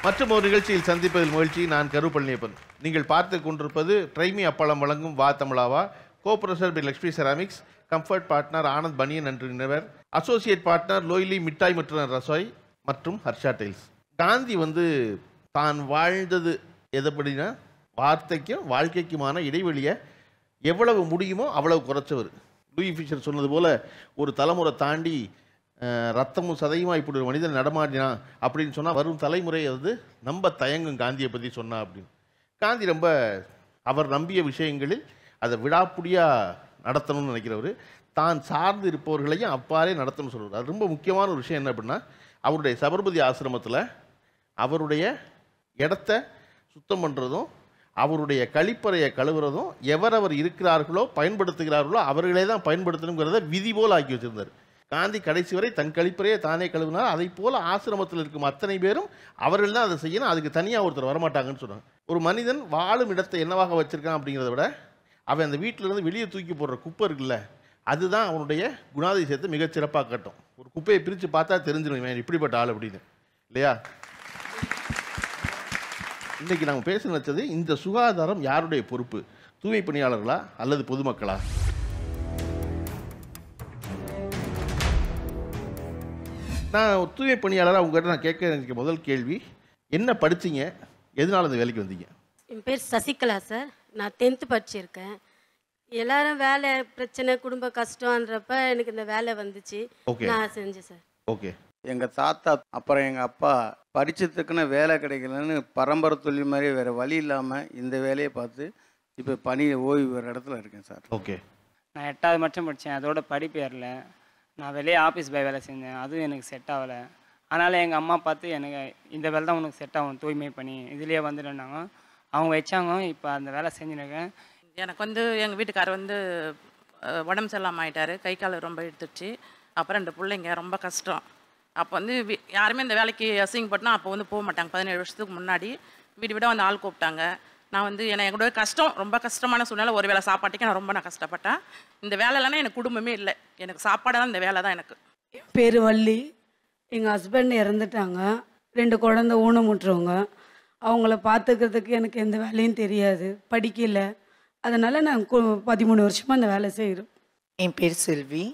மற்றும் ஒரு நிகழ்ச்சியில் சந்திப்பதில் மகிழ்ச்சி. நான் கரு பழனியப்பன். நீங்கள் பார்த்து கொண்டிருப்பது ட்ரைமி அப்பளம் வழங்கும் வா தமிழாவா. கோப்ரொசர் by Lakshmi ceramics, comfort partner Anand Baniyan and innerwear, associate partner லோய்லி மிட்டாய் மற்றும் ரசோய் மற்றும் ஹர்ஷா டைல்ஸ். காந்தி தான் வாழ்ந்தது எதுபடினா வார்த்தைக்கும் வாழ்க்கைக்குமான இடைவெளியை எவ்வளவு முடியுமோ அவ்வளவு குறைச்சவர். லூயி ஃபிஷர் சொன்னது போல ஒரு தலைமுறை தாண்டி ரத்தமும் சதையுமா இப்படி ஒரு மனிதன் நடமாடினா அப்படின்னு சொன்னால் வரும் தலைமுறை நம்ப தயங்கும் காந்தியை பற்றி சொன்னா அப்படின்னு. காந்தி ரொம்ப அவர் நம்பிய விஷயங்களில் அதை விடாப்புடியாக நடத்தணும்னு நினைக்கிறவர். தான் சார்ந்து இருப்பவர்களையும் அவ்வாறே நடத்தணும்னு சொல்கிறார். அது ரொம்ப முக்கியமான ஒரு விஷயம் என்ன அப்படின்னா, அவருடைய சபர்மதி ஆசிரமத்தில் அவருடைய இடத்த சுத்தம் பண்ணுறதும் அவருடைய கழிப்பறையை கழுவுறதும் எவரவர் இருக்கிறார்களோ பயன்படுத்துகிறார்களோ அவர்களே தான் பயன்படுத்தணுங்கிறத விதி போல் ஆக்கி வச்சுருந்தார். காந்தி கடைசி வரை தன் கழிப்பறையை தானே கழுவினார். அதை போல் ஆசிரமத்தில் இருக்கும் அத்தனை பேரும் அவர்கள் தான் அதை செய்யணும். அதுக்கு தனியாக ஒருத்தர் வரமாட்டாங்கன்னு சொன்னாங்க. ஒரு மனிதன் வாழும் இடத்தை என்னவாக வச்சுருக்கான் அப்படிங்கிறத விட அவன் அந்த வீட்டிலேருந்து வெளியே தூக்கி போடுற குப்பை இருக்குல்ல, அதுதான் அவனுடைய குணாதிசயத்தை மிகச்சிறப்பாக கட்டும். ஒரு குப்பையை பிரித்து பார்த்தா தெரிஞ்சிடும் இப்படிப்பட்ட ஆள் அப்படின்னு, இல்லையா? இன்றைக்கி நாங்கள் பேச நினச்சது, இந்த சுகாதாரம் யாருடைய பொறுப்பு? தூய்மை பணியாளர்களா அல்லது பொதுமக்களா? நான் தூய்மை பணியாளராக உங்கள்கிட்ட நான் கேட்க நினைக்கிற முதல் கேள்வி, என்ன படிச்சிங்க, எதனால இந்த வேலைக்கு வந்தீங்க? என் பேர் சசிகலா சார். நான் 10th படிச்சிருக்கேன். எல்லாரும் வேலை பிரச்சனை குடும்ப கஷ்டம்ன்றப்ப எனக்கு இந்த வேலை வந்துச்சு. நான் செஞ்சேன் சார். ஓகே. எங்கள் தாத்தா அப்புறம் எங்கள் அப்பா படித்ததுக்குன்னு வேலை கிடைக்கலன்னு பரம்பரை தொழில் மாதிரி வேறு வழி இல்லாமல் இந்த வேலையை பார்த்து இப்போ பணி ஓய்வு வேறு இடத்துல இருக்கேன் சார். ஓகே. நான் 8வது மட்டும் படித்தேன். அதோட படிப்பு ஏறல. நான் வெளியே ஆஃபீஸ் பாய் வேலை செஞ்சேன். அதுவும் எனக்கு செட் ஆகலை. அதனால் எங்கள் அம்மா பார்த்து எனக்கு இந்த வேலை தான் உனக்கு செட் ஆகும், தூய்மை பண்ணி இதுலேயே வந்துடுனாங்க. அவங்க வச்சாங்க. இப்போ அந்த வேலை செஞ்சுருக்கேன். எனக்கு எங்கள் வீட்டுக்காரர் உடம்பு சரியில்லாமல் ஆகிட்டார். கை கால் ரொம்ப எடுத்துடுச்சு. அப்புறம் 2 பிள்ளைங்க ரொம்ப கஷ்டம். அப்போ யாருமே இந்த வேலைக்கு அசிங்கப்பட்டனா அப்போ போக மாட்டாங்க. 17 வருஷத்துக்கு முன்னாடி வீடு விட ஆள் கூப்பிட்டாங்க. நான் என்னோட கஷ்டம், ரொம்ப கஷ்டமான சூழ்நிலை. ஒரு வேளை சாப்பாட்டுக்கு நான் கஷ்டப்பட்டேன். இந்த வேலை இல்லைன்னா எனக்கு குடும்பமே இல்லை. எனக்கு சாப்பாடு தான், இந்த வேலை தான் எனக்கு. என் பேர் வள்ளி. எங்கள் ஹஸ்பண்ட் இறந்துட்டாங்க. 2 குழந்தை ஊனமுட்டுறவங்க. அவங்கள பார்த்துக்கிறதுக்கு எனக்கு எந்த வேலையும் தெரியாது, படிக்கல. அதனால் நான் 13 வருஷமாக அந்த வேலை செய்கிறேன். என் பேர் செல்வி.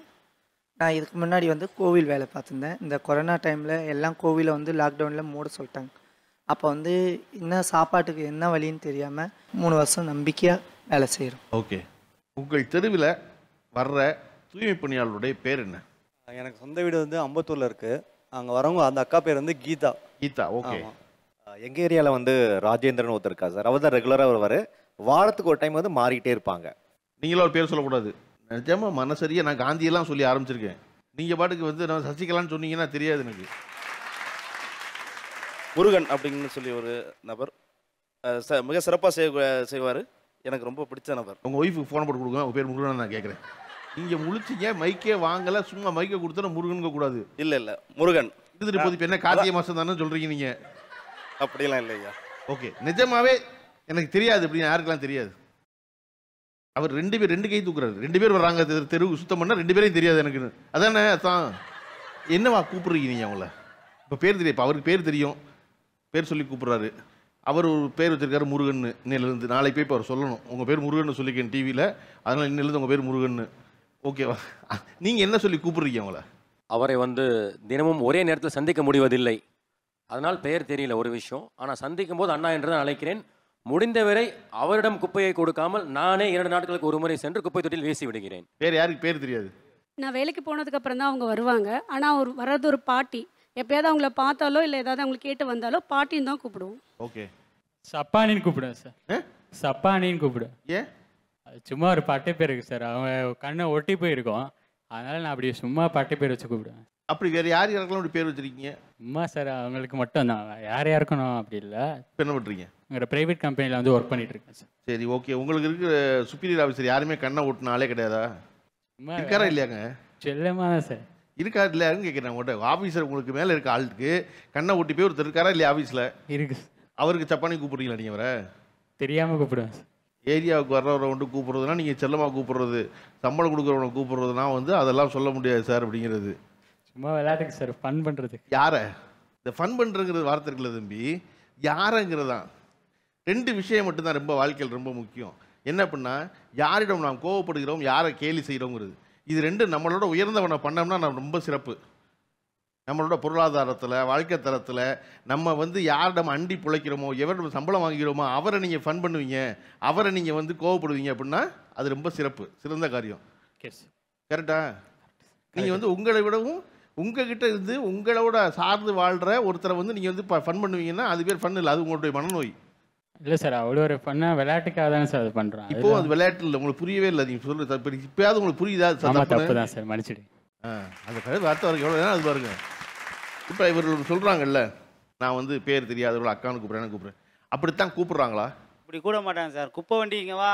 நான் இதுக்கு முன்னாடி கோவில் வேலை பார்த்துருந்தேன். இந்த கொரோனா டைமில் எல்லாம் கோவிலை லாக்டவுனில் மூட சொல்லிட்டாங்க. அப்போ என்ன சாப்பாட்டுக்கு என்ன வழின்னு தெரியாமல் 3 வருஷம் நம்பிக்கையாக வேலை செய்கிறோம். ஓகே. உங்கள் தெருவில் வர்ற தூய்மை பணியாளருடைய பேர் என்ன? எனக்கு சொந்த வீடு அம்பத்தூரில் இருக்குது. அங்கே வரவங்க அந்த அக்கா பேர் கீதா. கீதா. ஓகே. எங்கள் ஏரியாவில் ராஜேந்திரன் ஒருத்தர் இருக்கா சார். அவர் தான் ரெகுலராக வருவார். வாரத்துக்கு ஒரு டைம் மாறிக்கிட்டே இருப்பாங்க. நீங்களும் ஒரு பேர் சொல்லக்கூடாது. நிஜமாக மனசரியாக நான் காந்தியெல்லாம் சொல்லி ஆரம்பிச்சிருக்கேன். நீங்கள் பாட்டுக்கு நான் சசிகலான்னு சொன்னீங்கன்னா தெரியாது எனக்கு. முருகன் அப்படின்னு சொல்லி ஒரு நபர் மிக சிறப்பாக செய்வார். எனக்கு ரொம்ப பிடிச்ச நபர். உங்கள் ஒய்ஃபுக்கு ஃபோன் போட்டு கொடுங்க. உங்கள் பேர் முருகன் நான் கேட்குறேன். நீங்கள் முழிச்சிங்க, மைக்கே வாங்கலை, சும்மா மைக்கை கொடுத்தா முருகனுங்க கூடாது. இல்லை முருகன் இருந்துட்டு போது. இப்போ என்ன கார்த்திகை மாதம் தானே சொல்கிறீங்க நீங்கள்? அப்படிலாம் இல்லையா? ஓகே. நிஜமாவே எனக்கு தெரியாது அப்படின்னு யாருக்கெல்லாம் தெரியாது. அவர் 2 கை தூக்குறாரு. 2 பேர் வர்றாங்க தெருவுக்கு சுத்தம் பண்ணால் 2 பேரையும் தெரியாது எனக்கு. அதானே தான். என்னவா கூப்பிட்றீங்க நீங்கள் அவங்கள? இப்போ பேர் தெரியும். இப்போ அவருக்கு பேர் தெரியும், பேர் சொல்லி கூப்பிட்றாரு. அவர் ஒரு பேர் வச்சிருக்காரு முருகன். இன்னிலிருந்து நாளைக்கு போய் இப்போ அவர் சொல்லணும், உங்கள் பேர் முருகன் சொல்லிக்கேன் டிவியில், அதனால் இன்னிலிருந்து உங்கள் பேர் முருகன். ஓகேவா? நீங்கள் என்ன சொல்லி கூப்பிட்றீங்க அவங்கள? அவரை தினமும் ஒரே நேரத்தில் சந்திக்க முடிவதில்லை. அதனால் பெயர் தெரியல ஒரு விஷயம். ஆனால் சந்திக்கும் போது அண்ணா என்று தான் அழைக்கிறேன். முடிந்தவரை அவரிடம் குப்பையை கொடுக்காமல் நானே 2 நாட்களுக்கு ஒரு முறை சென்று குப்பை தொட்டியில் வீசி விடுகிறேன். பேர் யாருக்கு பேர் தெரியாது. நான் வேலைக்கு போனதுக்கு அப்புறம் தான் அவங்க வருவாங்க. ஆனால் வர்றது ஒரு பாட்டி. எப்பயாவது அவங்கள பார்த்தாலோ இல்லை ஏதாவது அவங்களுக்கு கேட்டு வந்தாலோ பாட்டின்னு தான் கூப்பிடுவோம். ஓகே. சப்பானின்னு கூப்பிடுவேன் சார். சப்பானின்னு கூப்பிடுவேன். ஏன்? சும்மா ஒரு பட்டை பேர் இருக்குது சார். அவங்க கண்ணை ஒட்டி போயிருக்கோம். அதனால் நான் அப்படி சும்மா பட்டை பேர் வச்சு கூப்பிடுவேன். அப்படி வேறு யார் யாருக்கெல்லாம் அப்படி பேர் வச்சுருக்கீங்க? சும்மா சார் அவங்களுக்கு மட்டும் தான், யார் யாருக்கும் நான் அப்படி இல்லை. இப்போ என்ன பண்ணுறீங்க? உங்களோட ப்ரைவேட் கம்பெனியில் ஒர்க் பண்ணிட்டு இருக்கேன் சார். சரி, ஓகே. உங்களுக்கு இருக்கிற சுப்பீரியர் ஆஃபீஸர் யாருமே கண்ணை ஓட்டின ஆளே கிடையாதா? இருக்காரா இல்லையாங்க? செல்லமா தான் சார் இருக்காரு இல்லையாருன்னு கேட்குறேன் உங்கள்கிட்ட. ஆஃபீஸர் உங்களுக்கு மேலே இருக்க ஆளுக்கு கண்ணை ஒட்டி போய் ஒருத்தர் இருக்காரா இல்லையா ஆஃபீஸில்? இருக்கு. அவருக்கு சப்பானி கூப்பிட்றீங்களா நீங்கள்? வர தெரியாமல் கூப்பிடுவேன் சார். ஏரியாவுக்கு வர்றவரை கூப்பிட்றதுனா நீங்கள் செல்லமாக கூப்பிட்றது, சம்பளம் கொடுக்குறவனை கூப்பிட்றதுனா அதெல்லாம் சொல்ல முடியாது சார் அப்படிங்கிறது. சும்மா விளையாட்டுக்கு சார், ஃபன் பண்ணுறது. யாரை? இந்த ஃபன் பண்ணுறங்கிற வார்த்தை இருக்குல்ல தம்பி, யாருங்கிறது தான். 2 விஷயம் மட்டும்தான் ரொம்ப வாழ்க்கையில் ரொம்ப முக்கியம். என்ன அப்படின்னா, யாரிடம் நாம் கோவப்படுகிறோம், யாரை கேலி செய்கிறோங்கிறது. இது 2 நம்மளோட உயர்ந்தவனை பண்ணோம்னா நம்ம ரொம்ப சிறப்பு. நம்மளோட பொருளாதாரத்தில், வாழ்க்கை தரத்தில் நம்ம வந்து யாரிடம் அண்டி பிழைக்கிறோமோ, எவரிடம் சம்பளம் வாங்கிக்கிறோமோ அவரை நீங்கள் ஃபன் பண்ணுவீங்க, அவரை நீங்கள் வந்து கோவப்படுவீங்க அப்படின்னா அது ரொம்ப சிறப்பு, சிறந்த காரியம். கரெக்டா? நீங்கள் வந்து உங்களை விடவும் உங்ககிட்ட இருந்து உங்களோட சார்ந்து வாழ்கிற ஒருத்தரை வந்து நீங்கள் வந்து ஃபன் பண்ணுவீங்கன்னா அது பேர் ஃபன் இல்லை, அது உங்களுடைய மனநோய். இல்லை சார், அவ்வளோ ஒரு ஃபன்னாக விளையாட்டுக்காக தானே சார் அது பண்ணுறோம். இப்போ அது விளையாட்டு இல்லை, உங்களுக்கு புரியவே இல்லை. நீங்கள் சொல்கிறது தப்பு. இப்போயாவது உங்களுக்கு புரியுதா? தப்பு தான் சார், மன்னிச்சிடு. அந்த கழுது வார்த்தை வரைக்கும் எவ்வளோ வேணால் அது பாருங்க. இப்போ இவர்கள் சொல்கிறாங்கல்ல, நான் வந்து பேர் தெரியாதவர்கள் அக்கான்னு கூப்பிட்றேன், அப்படித்தான் கூப்பிட்றாங்களா? இப்படி கூட மாட்டாங்க சார். குப்பை வண்டி இங்கே வா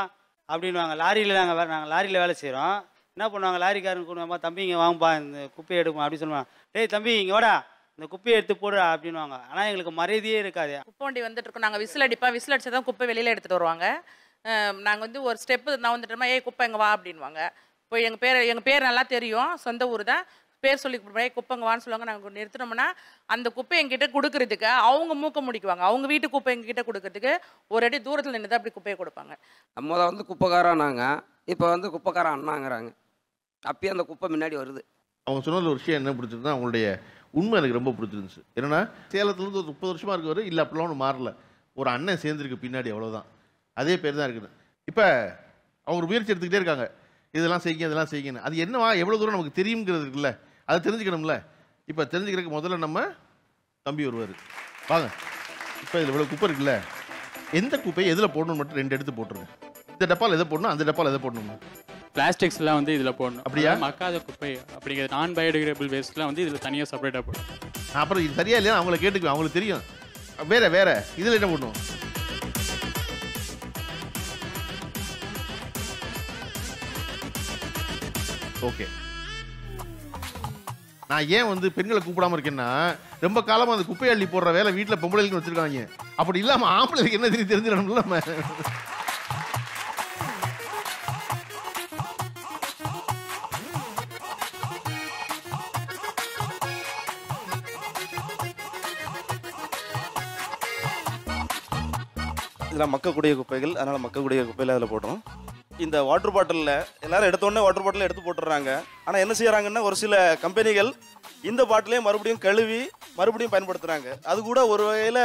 அப்படின்வாங்க. லாரியில் நாங்கள் லாரியில் வேலை செய்கிறோம். என்ன பண்ணுவாங்க, லாரிக்காரன் கூடுவாமா, தம்பி இங்கே வாங்கப்பா இந்த குப்பையை எடுப்போம் அப்படின்னு சொல்லுவாங்க. டேய் தம்பி இங்கே வாடா இந்த குப்பையை எடுத்து போடுறா அப்படின்வாங்க. ஆனால் எங்களுக்கு மரியாதையே இருக்காது. குப்பை வண்டி வந்துட்டு இருக்கோம், நாங்கள் விசில் அடிப்போம், விசில் அடிச்சா தான் குப்பை வெளியில் எடுத்துகிட்டு வருவாங்க. நாங்கள் வந்து ஒரு ஸ்டெப்பு நான் வந்துட்டோமா, குப்பை எங்கே வா அப்படின்வாங்க. இப்போ எங்கள் பேர் நல்லா தெரியும், சொந்த ஊர் தான், பேர் சொல்லி குப்பைங்க வான்னு சொல்லுவாங்க. நாங்கள் நிறுத்தினோம்னா அந்த குப்பை எங்கிட்ட கொடுக்கறதுக்கு அவங்க மூக்க முடிக்குவாங்க. அவங்க வீட்டு குப்பை எங்ககிட்ட கொடுக்கறதுக்கு ஒரு அடி தூரத்தில் நின்று தான் அப்படி குப்பையை கொடுப்பாங்க. நம்ம வந்து குப்பைக்காரனாங்க, இப்போ வந்து குப்பைக்காரன் அண்ணாங்கிறாங்க. அப்பயே அந்த குப்பை முன்னாடி வருது. அவங்க சொன்னதில் ஒரு விஷயம் என்ன பிடிச்சிருந்தா, அவங்களுடைய உண்மை எனக்கு ரொம்ப பிடிச்சிருந்துச்சு. என்னன்னா, சேலத்துலேருந்து ஒரு 30 வருஷமாக இருக்கவர் இல்லை, அப்படிலாம் ஒன்றும் மாறல. ஒரு அண்ணன் சேர்ந்துருக்கு பின்னாடி, அவ்வளோதான். அதே பேர் தான் இருக்குது. இப்போ அவங்க முயற்சி எடுத்துக்கிட்டே இருக்காங்க, இதெல்லாம் செய்யுங்க இதெல்லாம் செய்யுங்கன்னு. அது என்னவா எவ்வளோ தூரம் நமக்கு தெரியுங்கிறது இருக்குல்ல, அதை தெரிஞ்சுக்கணும்ல. இப்போ தெரிஞ்சுக்கிறதுக்கு முதல்ல நம்ம தம்பி வருவார், வாங்க. இப்போ இதில் இவ்வளோ குப்பை இருக்குல்ல, எந்த குப்பையை எதில் போடணும்னு மட்டும் 2 எடுத்து போட்டுருங்க. இந்த டப்பாவில் எதை போடணும், அந்த டப்பாவில் எதை போடணும். பிளாஸ்டிக்ஸ்லாம் வந்து இதில் போடணும். அப்படியா? மக்காத குப்பை அப்படிங்கிறது நான் பயோடிகிரேபிள் வேஸ்ட்லாம் வந்து இதில் தனியாக செப்பரேட்டாக போடணும். அப்புறம் இது சரியா இல்லையா அவங்கள கேட்டுக்குவேன், அவங்களுக்கு தெரியும். வேற இதில் என்ன போடணும்? ஓகே, நான் ஏன் வந்து பெண்களை கூப்பிடாம இருக்கேன்னா, ரொம்ப காலமாக அந்த குப்பை அள்ளி போடுற வேலை வீட்டில் பொம்பளைகளுக்கு வச்சிருக்காங்க. அப்படி இல்லாமல் ஆம்பளைக்கு என்ன தெரிஞ்சிடணும்ல நம்ம. இதெல்லாம் மக்கக்கூடிய குப்பைகள், அதனால் மக்கக்கூடிய குப்பையில் அதில் போடுறோம். இந்த வாட்டர் பாட்டிலில் எல்லோரும் எடுத்தோடனே வாட்டர் பாட்டிலில் எடுத்து போட்டுடுறாங்க. ஆனால் என்ன செய்கிறாங்கன்னா, ஒரு சில கம்பெனிகள் இந்த பாட்டிலே மறுபடியும் கழுவி மறுபடியும் பயன்படுத்துகிறாங்க. அது கூட ஒரு வகையில்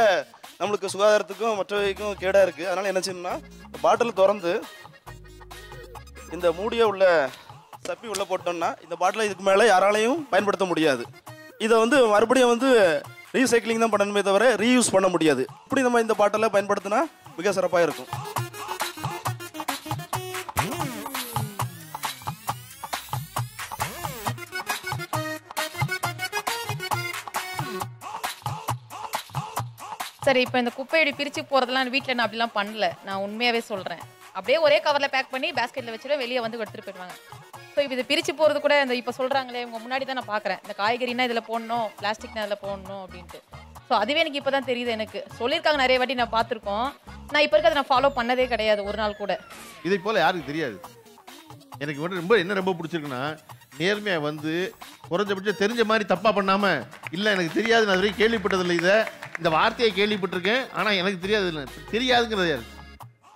நம்மளுக்கு சுகாதாரத்துக்கும் மற்றவைக்கும் கேடாக இருக்குது. அதனால் என்ன செய்யணும்னா, பாட்டில் திறந்து இந்த மூடியை உள்ள சப்பி உள்ளே போட்டோம்னா இந்த பாட்டிலை இதுக்கு மேலே யாராலையும் பயன்படுத்த முடியாது. இதை வந்து மறுபடியும் வந்து ரீசைக்கிளிங் தான் பண்ணணுமே தவிர ரீயூஸ் பண்ண முடியாது. இப்படி நம்ம இந்த பாட்டிலை பயன்படுத்தினா மிக சிறப்பாக இருக்கும். சரி, இப்போ இந்த குப்பையடி பிரித்து போகிறதுலாம் வீட்டில் நான் அப்படிலாம் பண்ணல. நான் உண்மையாகவே சொல்கிறேன். அப்படியே ஒரே கவரில் பேக் பண்ணி பேஸ்கெட்டில் வச்சுட்டு வெளியே வந்து எடுத்துகிட்டு போயிடுவாங்க. ஸோ இப்போ இதை பிரித்து போகிறது கூட இந்த இப்போ சொல்கிறாங்களே, இவங்க முன்னாடி தான் நான் பார்க்குறேன், இந்த காய்கறினா இதில் போடணும், பிளாஸ்டிக்னா இதில் போடணும் அப்படின்ட்டு. ஸோ அதுவே எனக்கு இப்போ தான் தெரியுது. எனக்கு சொல்லியிருக்காங்க நிறைய வாட்டி, நான் பார்த்துருக்கோம். நான் இப்போ இருக்கிறத நான் ஃபாலோ பண்ணதே கிடையாது ஒரு நாள் கூட. இதை போல் யாருக்கு தெரியாது. எனக்கு வந்து ரொம்ப பிடிச்சிருக்குன்னா, நேர்மையாக வந்து குறைஞ்சபட்சம் தெரிஞ்ச மாதிரி தப்பாக பண்ணாமல், இல்லை எனக்கு தெரியாது, நான் வரைக்கும் கேள்விப்பட்டதில்லை, இந்த வார்த்தையை கேள்விப்பட்டிருக்கேன் ஆனால் எனக்கு தெரியாது. இல்லை தெரியாதுங்கிறது யார்?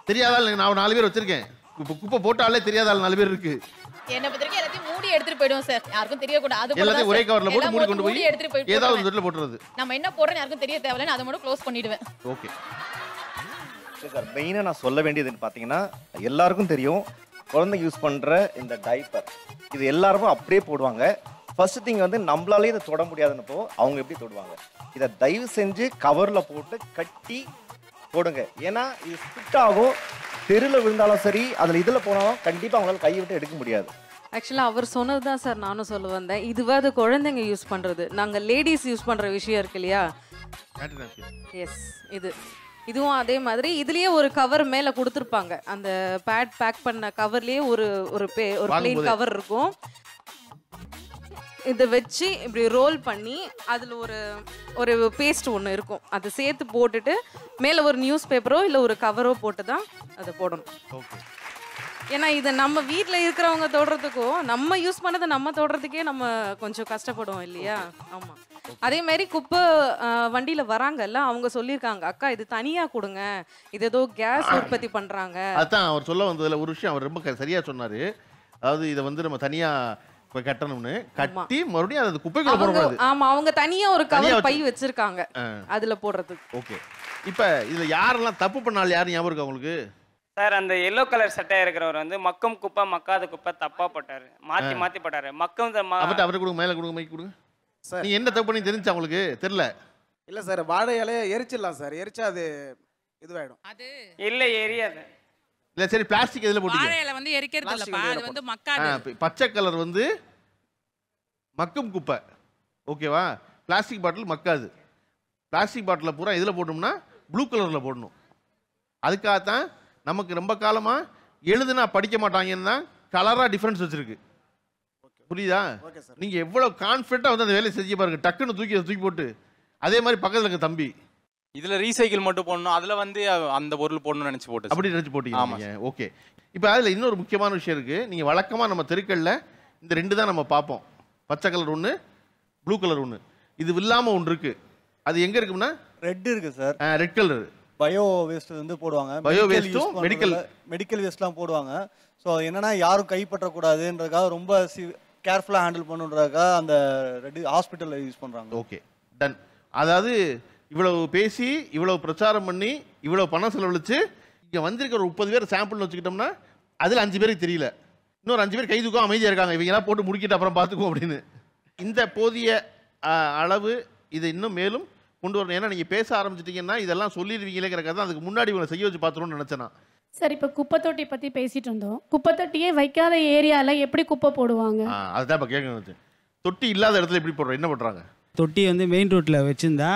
தெரியாதால் நான் 4 பேர் வச்சுருக்கேன். இப்போ குப்பை போட்டாலே தெரியாதால் 4 பேர் இருக்குது. என்ன பத்திரிக்கை எல்லாத்தையும் மூடி எடுத்துட்டு போய்டுவோம் சார், யாருக்கும் தெரியக்கூடாது. எல்லாத்தையும் ஒரே கவரில் போட்டு மூடி கொண்டு போய் எடுத்துட்டு போய் ஏதாவது ஒரு தொட்டில் போட்டுறது. நம்ம என்ன போடுறோன்னு யாருக்கும் தெரிய தேவையில்லைன்னு அதை மட்டும் க்ளோஸ் பண்ணிடுவேன். ஓகே சார், மெயினாக நான் சொல்ல வேண்டியதுன்னு பார்த்தீங்கன்னா, எல்லாருக்கும் தெரியும் குழந்தைங்க யூஸ் பண்ணுற இந்த டைப்பர், இது எல்லாருமே அப்படியே போடுவாங்க. ஃபர்ஸ்ட் திங் வந்து நம்மளாலே இதை தொட முடியாதுன்னப்போ அவங்க எப்படி தொடுவாங்க? இதை தயவு செஞ்சு கவரில் போட்டு கட்டி போடுங்க. ஏன்னா இது ஸ்பிட் ஆகும், தெருவில் விழுந்தாலும் சரி, அதில் இதில் போனாலும் கண்டிப்பாக அவங்களால கையை விட்டு எடுக்க முடியாது. ஆக்சுவலாக அவர் சொன்னது தான் சார் நானும் சொல்ல வந்தேன். இதுவாது குழந்தைங்க யூஸ் பண்ணுறது, நாங்கள் லேடிஸ் யூஸ் பண்ணுற விஷயம் இருக்கு இல்லையா? எஸ், இதுவும் அதே மாதிரி இதுலேயே ஒரு கவர் மேலே கொடுத்துருப்பாங்க. அந்த பேக் பண்ண கவர்லேயே ஒரு பிளெயின் கவர் இருக்கும். இதை வச்சு இப்படி ரோல் பண்ணி அதில் ஒரு பேஸ்ட் ஒன்று இருக்கும், அதை சேர்த்து போட்டுட்டு மேலே ஒரு நியூஸ் பேப்பரோ இல்லை ஒரு கவரோ போட்டு தான் அதை போடணும். ஏன்னா இதை நம்ம வீட்டில் இருக்கிறவங்க தொடுறதுக்கும் நம்ம யூஸ் பண்ணதை நம்ம தொடுறதுக்கே நம்ம கொஞ்சம் கஷ்டப்படுவோம் இல்லையா? ஆமாம். அதே மாதிரி குப்பை வண்டியில வராங்கல்ல, அவங்க சொல்லியிருக்காங்க, அக்கா இது தனியா கொடுங்க, இது ஏதோ கேஸ் உற்பத்தி பண்றாங்க. அதான் அவர் சொல்ல வந்ததுல ஒரு விஷயம் அவர் ரொம்ப சரியா சொன்னாரு. அதாவது இதை வந்து நம்ம தனியா கட்டணும்னு கட்டி மறுபடியும் அது குப்பைக்குள்ள போடக்கூடாது. ஆமா, அவங்க தனியா ஒரு கவர் பை வச்சிருக்காங்க அதுல போடுறதுக்கு. ஓகே, இப்போ இதுல யாரெல்லாம் தப்பு பண்ணாலும் யாரும் ஞாபகம் இருக்கா உங்களுக்கு? சார், அந்த எல்லோ கலர் சட்டையா இருக்கிறவர் வந்து மக்கும் குப்பை மக்காத குப்பை தப்பா போட்டாரு, மாத்தி போட்டாரு. அவர்கிட்ட கொடுங்க, மேல கொடுங்க, மைக் கொடுங்க சார். நீங்க என்ன தப்பு பண்ணி தெரிஞ்சா உங்களுக்கு தெரியல? இல்ல சார், வாழை இலையை எரிச்சிடலாம் சார், எரிச்சா அது இதுவாயிடும். அது இல்ல எரியாது. இல்ல சரி, பிளாஸ்டிக் எதுல போட்டீங்க? வாழை இலை வந்து எரிக்கிறது இல்லப்பா, அது வந்து மக்காது. பச்சை கலர் வந்து மக்கும் குப்பை, ஓகேவா? Plastic bottle மக்காது. பிளாஸ்டிக் பாட்டில் பூரா இதில் போட்டோம்னா ப்ளூ கலரில் போடணும். அதுக்காகத்தான் நமக்கு ரொம்ப காலமாக எழுதுனா படிக்க மாட்டாங்கன்னா கலராக டிஃப்ரென்ஸ் வச்சுருக்கு. புரியுதா? நீங்கள் எவ்வளோ கான்ஃபிடண்ட்டாக வந்து அந்த வேலையை செஞ்சு பாருங்க, டக்குன்னு தூக்கி போட்டு. அதே மாதிரி பக்கத்தில் இருக்க தம்பி இதில் ரீசைக்கிள் மட்டும் போடணும், அதில் வந்து அந்த பொருள் போடணும்னு நினச்சி போட்டு அப்படி நினச்சி போட்டீங்க. ஓகே, இப்போ அதில் இன்னொரு முக்கியமான விஷயம் இருக்குது. நீங்கள் வழக்கமாக நம்ம தெருக்களில் இந்த 2 தான் நம்ம பார்ப்போம். பச்சை கலர் ஒன்று, ப்ளூ கலர் ஒன்று. இது இல்லாமல் ஒன்று இருக்குது. அது எங்கே இருக்குன்னா ரெட் இருக்குது sir. Red colour bio waste வந்து போடுவாங்க. பயோ வேஸ்ட்டும் மெடிக்கல் வேஸ்ட்லாம் போடுவாங்க. ஸோ என்னன்னா யாரும் கைப்பற்றக்கூடாதுன்றதுக்காக ரொம்ப கேர்ஃபுல்லாக ஹேண்டில் பண்ணுறதுக்காக அந்த ரெட் ஹாஸ்பிட்டலில் யூஸ் பண்ணுறாங்க. Okay, done. அதாவது இவ்வளவு பேசி இவ்வளவு பிரச்சாரம் பண்ணி இவ்வளவு பணம் செலவழிச்சு இங்கே வந்திருக்கிற 30 பேர் சாம்பிள்னு வச்சுக்கிட்டோம்னா அதில் 5 பேருக்கு தெரியல, இன்னொரு 5 பேர் கை தூக்கம் அமைதியாக இருக்காங்க, இவங்கெல்லாம் போட்டு முடிக்கிட்டு அப்புறம் பார்த்துக்குவோம் அப்படின்னு. இந்த போதிய அளவு இதை இன்னும் மேலும் கொண்டு வரணும். ஏன்னா நீங்கள் பேச ஆரம்பிச்சிட்டிங்கன்னா இதெல்லாம் சொல்லிடுவீங்களேங்கிறக்காக தான் அதுக்கு முன்னாடி இவங்களை செய்ய வச்சு பார்த்துருன்னு நினச்சேன்னா. சார், இப்போ குப்பை தொட்டி பற்றி பேசிட்டு இருந்தோம். குப்பை தொட்டியே வைக்காத ஏரியாவில் எப்படி குப்பை போடுவாங்க? அதுதான் இப்போ கேட்க நினச்சேன். தொட்டி இல்லாத இடத்துல எப்படி போடுறோம், என்ன பண்ணுறாங்க? தொட்டி வந்து மெயின் ரோட்டில் வச்சுருந்தா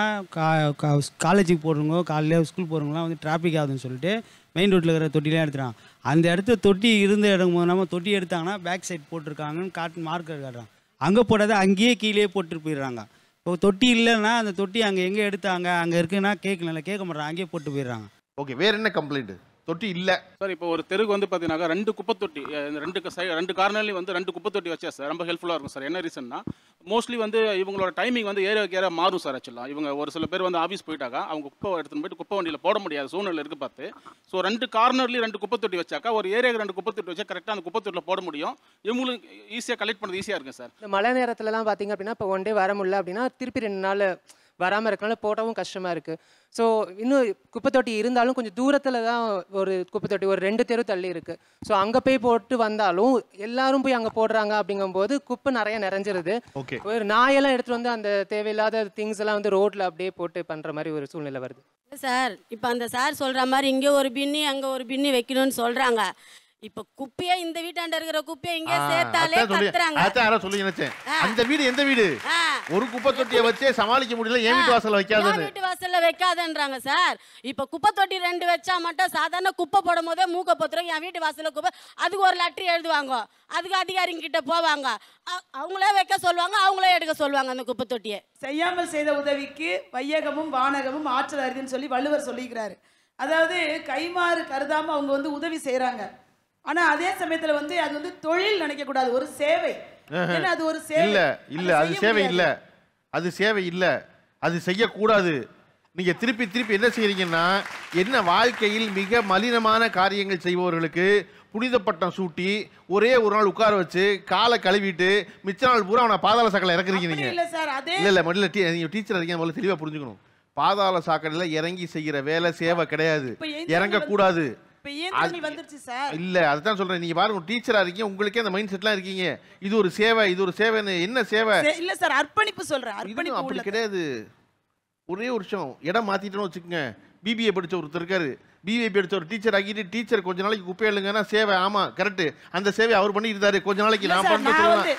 காலேஜுக்கு போடுறவங்க, காலையில் ஸ்கூல் போகிறவங்களாம் வந்து டிராஃபிக் ஆகுதுன்னு சொல்லிட்டு மெயின் ரோட்டில் இருக்கிற தொட்டிலாம் எடுத்துறாங்க. அந்த இடத்துல தொட்டி இருந்த இடம் நம்ம தொட்டி எடுத்தாங்கன்னா பேக் சைட் போட்டிருக்காங்கன்னு மார்க்கர் காட்டுறாங்க. அங்கே போடாத அங்கேயே கீழே போட்டு போயிடுறாங்க. இப்போ தொட்டி இல்லைன்னா அந்த தொட்டி அங்கே எங்கே எடுத்தாங்க, அங்கே இருக்குன்னா கேட்க மாட்டாங்க, அங்கேயே போட்டு போயிடுறாங்க. ஓகே, வேறு என்ன கம்ப்ளைண்ட்? தொட்டி இல்லை சார். இப்போ ஒரு தெருக்கு வந்து பார்த்தீங்கன்னா 2 குப்பை தொட்டி, 2 கார்னர்லேயும் வந்து 2 குப்பை தொட்டி வச்சா சார் ரொம்ப ஹெல்ப்ஃபுல்லாக இருக்கும் சார். என்ன ரீசன்னா மோஸ்ட்லி வந்து இவங்களோட டைமிங் வந்து ஏரியா மாறும் சார். ஆக்சுவலாக இவங்க ஒரு சில பேர் வந்து ஆஃபீஸ் போயிட்டாக்கா அவங்க குப்பை எடுத்துன்னு போயிட்டு குப்பை வண்டியில் போட முடியாத சூழ்நிலை இருக்குது பார்த்து. ஸோ 2 கார்னர்லேயும் 2 குப்பை தொட்டி வச்சாக்கா ஒரு ஏரியாவுக்கு 2 குப்பை தொட்டி வச்சா கரெக்டாக அந்த குப்பை தொட்டியில் போட முடியும். இவங்களுக்கு ஈஸியாக கலெக்ட் பண்ணுறது ஈஸியாக இருக்குது சார். இந்த மழை நேரத்துலலாம் பார்த்தீங்க அப்படின்னா இப்போ 1 டே வர முடியல அப்படின்னா திருப்பி 2 நாள் வராமல் இருக்கனால போட்டவும் கஷ்டமாக இருக்குது. ஸோ இன்னும் குப்பை தொட்டி இருந்தாலும் கொஞ்சம் தூரத்தில் தான் ஒரு குப்பை தொட்டி ஒரு 2 தெரு தள்ளி இருக்குது. ஸோ அங்கே போய் போட்டு வந்தாலும் எல்லாரும் போய் அங்கே போடுறாங்க. அப்படிங்கும்போது குப்பை நிறைய நிறைஞ்சிருது. ஒரு நாயெல்லாம் எடுத்துகிட்டு வந்து அந்த தேவையில்லாத திங்ஸ் எல்லாம் வந்து ரோட்டில் அப்படியே போட்டு பண்ணுற மாதிரி ஒரு சூழ்நிலை வருது சார். இப்போ அந்த சார் சொல்கிற மாதிரி இங்கே ஒரு பின்னி அங்கே ஒரு பின்னி வைக்கணும்னு சொல்கிறாங்க. இப்ப குப்பையா இந்த வீட்டாண்ட இருக்கிற குப்பையை இங்கே சேர்த்தாலே கத்துறாங்க. அதான் சொல்லி நினைச்சேன். அந்த வீடு எந்த வீடு? ஒரு குப்பை தொட்டியை வச்சே சமாளிக்க முடியல, என் வீட்டு வாசல்ல வைக்காதன்னு. வீட்டு வாசல்ல வைக்காதன்றாங்க சார். இப்ப குப்பை தொட்டி 2 வச்சா மட்டும் சாதாரண குப்பை போடும் போதே மூக்க பொத்துறோம். என் வீட்டு வாசல்ல குப்பை, அதுக்கு ஒரு லெட்டர் எழுதுவாங்க, அதுக்கு அதிகாரிங்க கிட்ட போவாங்க, அவங்களே வைக்க சொல்லுவாங்க, அவங்களே எடுக்க சொல்லுவாங்க அந்த குப்பை தொட்டியை. செய்யாமல் செய்த உதவிக்கு வையகமும் வானகமும் ஆற்றல் அரிதுன்னு சொல்லி வள்ளுவர் சொல்லிக்கிறாரு. அதாவது கைமாறு கருதாம அவங்க வந்து உதவி செய்யறாங்க. ஆனா அதே சமயத்துல வந்து அது வந்து தொழில் நினைக்க கூடாது, ஒரு சேவை. ஏன்னா அது ஒரு சேவை இல்ல அது சேவை இல்ல, அது சேவை இல்ல, அது செய்யக்கூடாது. நீங்க திருப்பி என்ன செய்யறீங்கன்னா, என்ன வாழ்க்கையில் மிக மலினமான காரியங்கள் செய்பவர்களுக்கு புனித பட்டம் சூட்டி ஒரே ஒரு நாள் உட்கார வச்சு காலை கழுவிட்டு மிச்ச நாள் பூரா அவனை பாதாள சாக்கடையில் இறக்குறீங்க நீங்க. இல்ல முதல்ல நீங்க டீச்சர் இருக்கீங்க, முதல்ல தெளிவா புரிஞ்சுக்கணும். பாதாள சாக்கடையில் இறங்கி செய்கிற வேலை சேவை கிடையாது, இறங்கக்கூடாது. இல்ல அதுதான் சொல்றேன். நீங்க பாருங்க, டீச்சரா இருக்கீங்க, உங்களுக்கே அந்த மைண்ட் செட்லாம் இருக்கீங்க. இது ஒரு சேவை, இது ஒரு சேவை. என்ன சேவை? இல்ல சார், அர்ப்பணிப்பு சொல்றேன். அர்ப்பணிப்பு அப்படி கிடையாது. ஒரே ஒரு விஷயம், இடம் மாத்திட்டோம்னு வச்சுக்கோங்க. பிபிஏ படிச்ச ஒருத்தர் இருக்காரு, பிபிஏ படிச்ச ஒரு டீச்சர் ஆகிட்டு டீச்சர் கொஞ்ச நாளைக்கு குப்பை எழுங்கன்னா சேவை. ஆமா கரெக்ட், அந்த சேவை அவர் பண்ணி இருந்தாரு. கொஞ்ச நாளைக்கு நான் பண்றேன்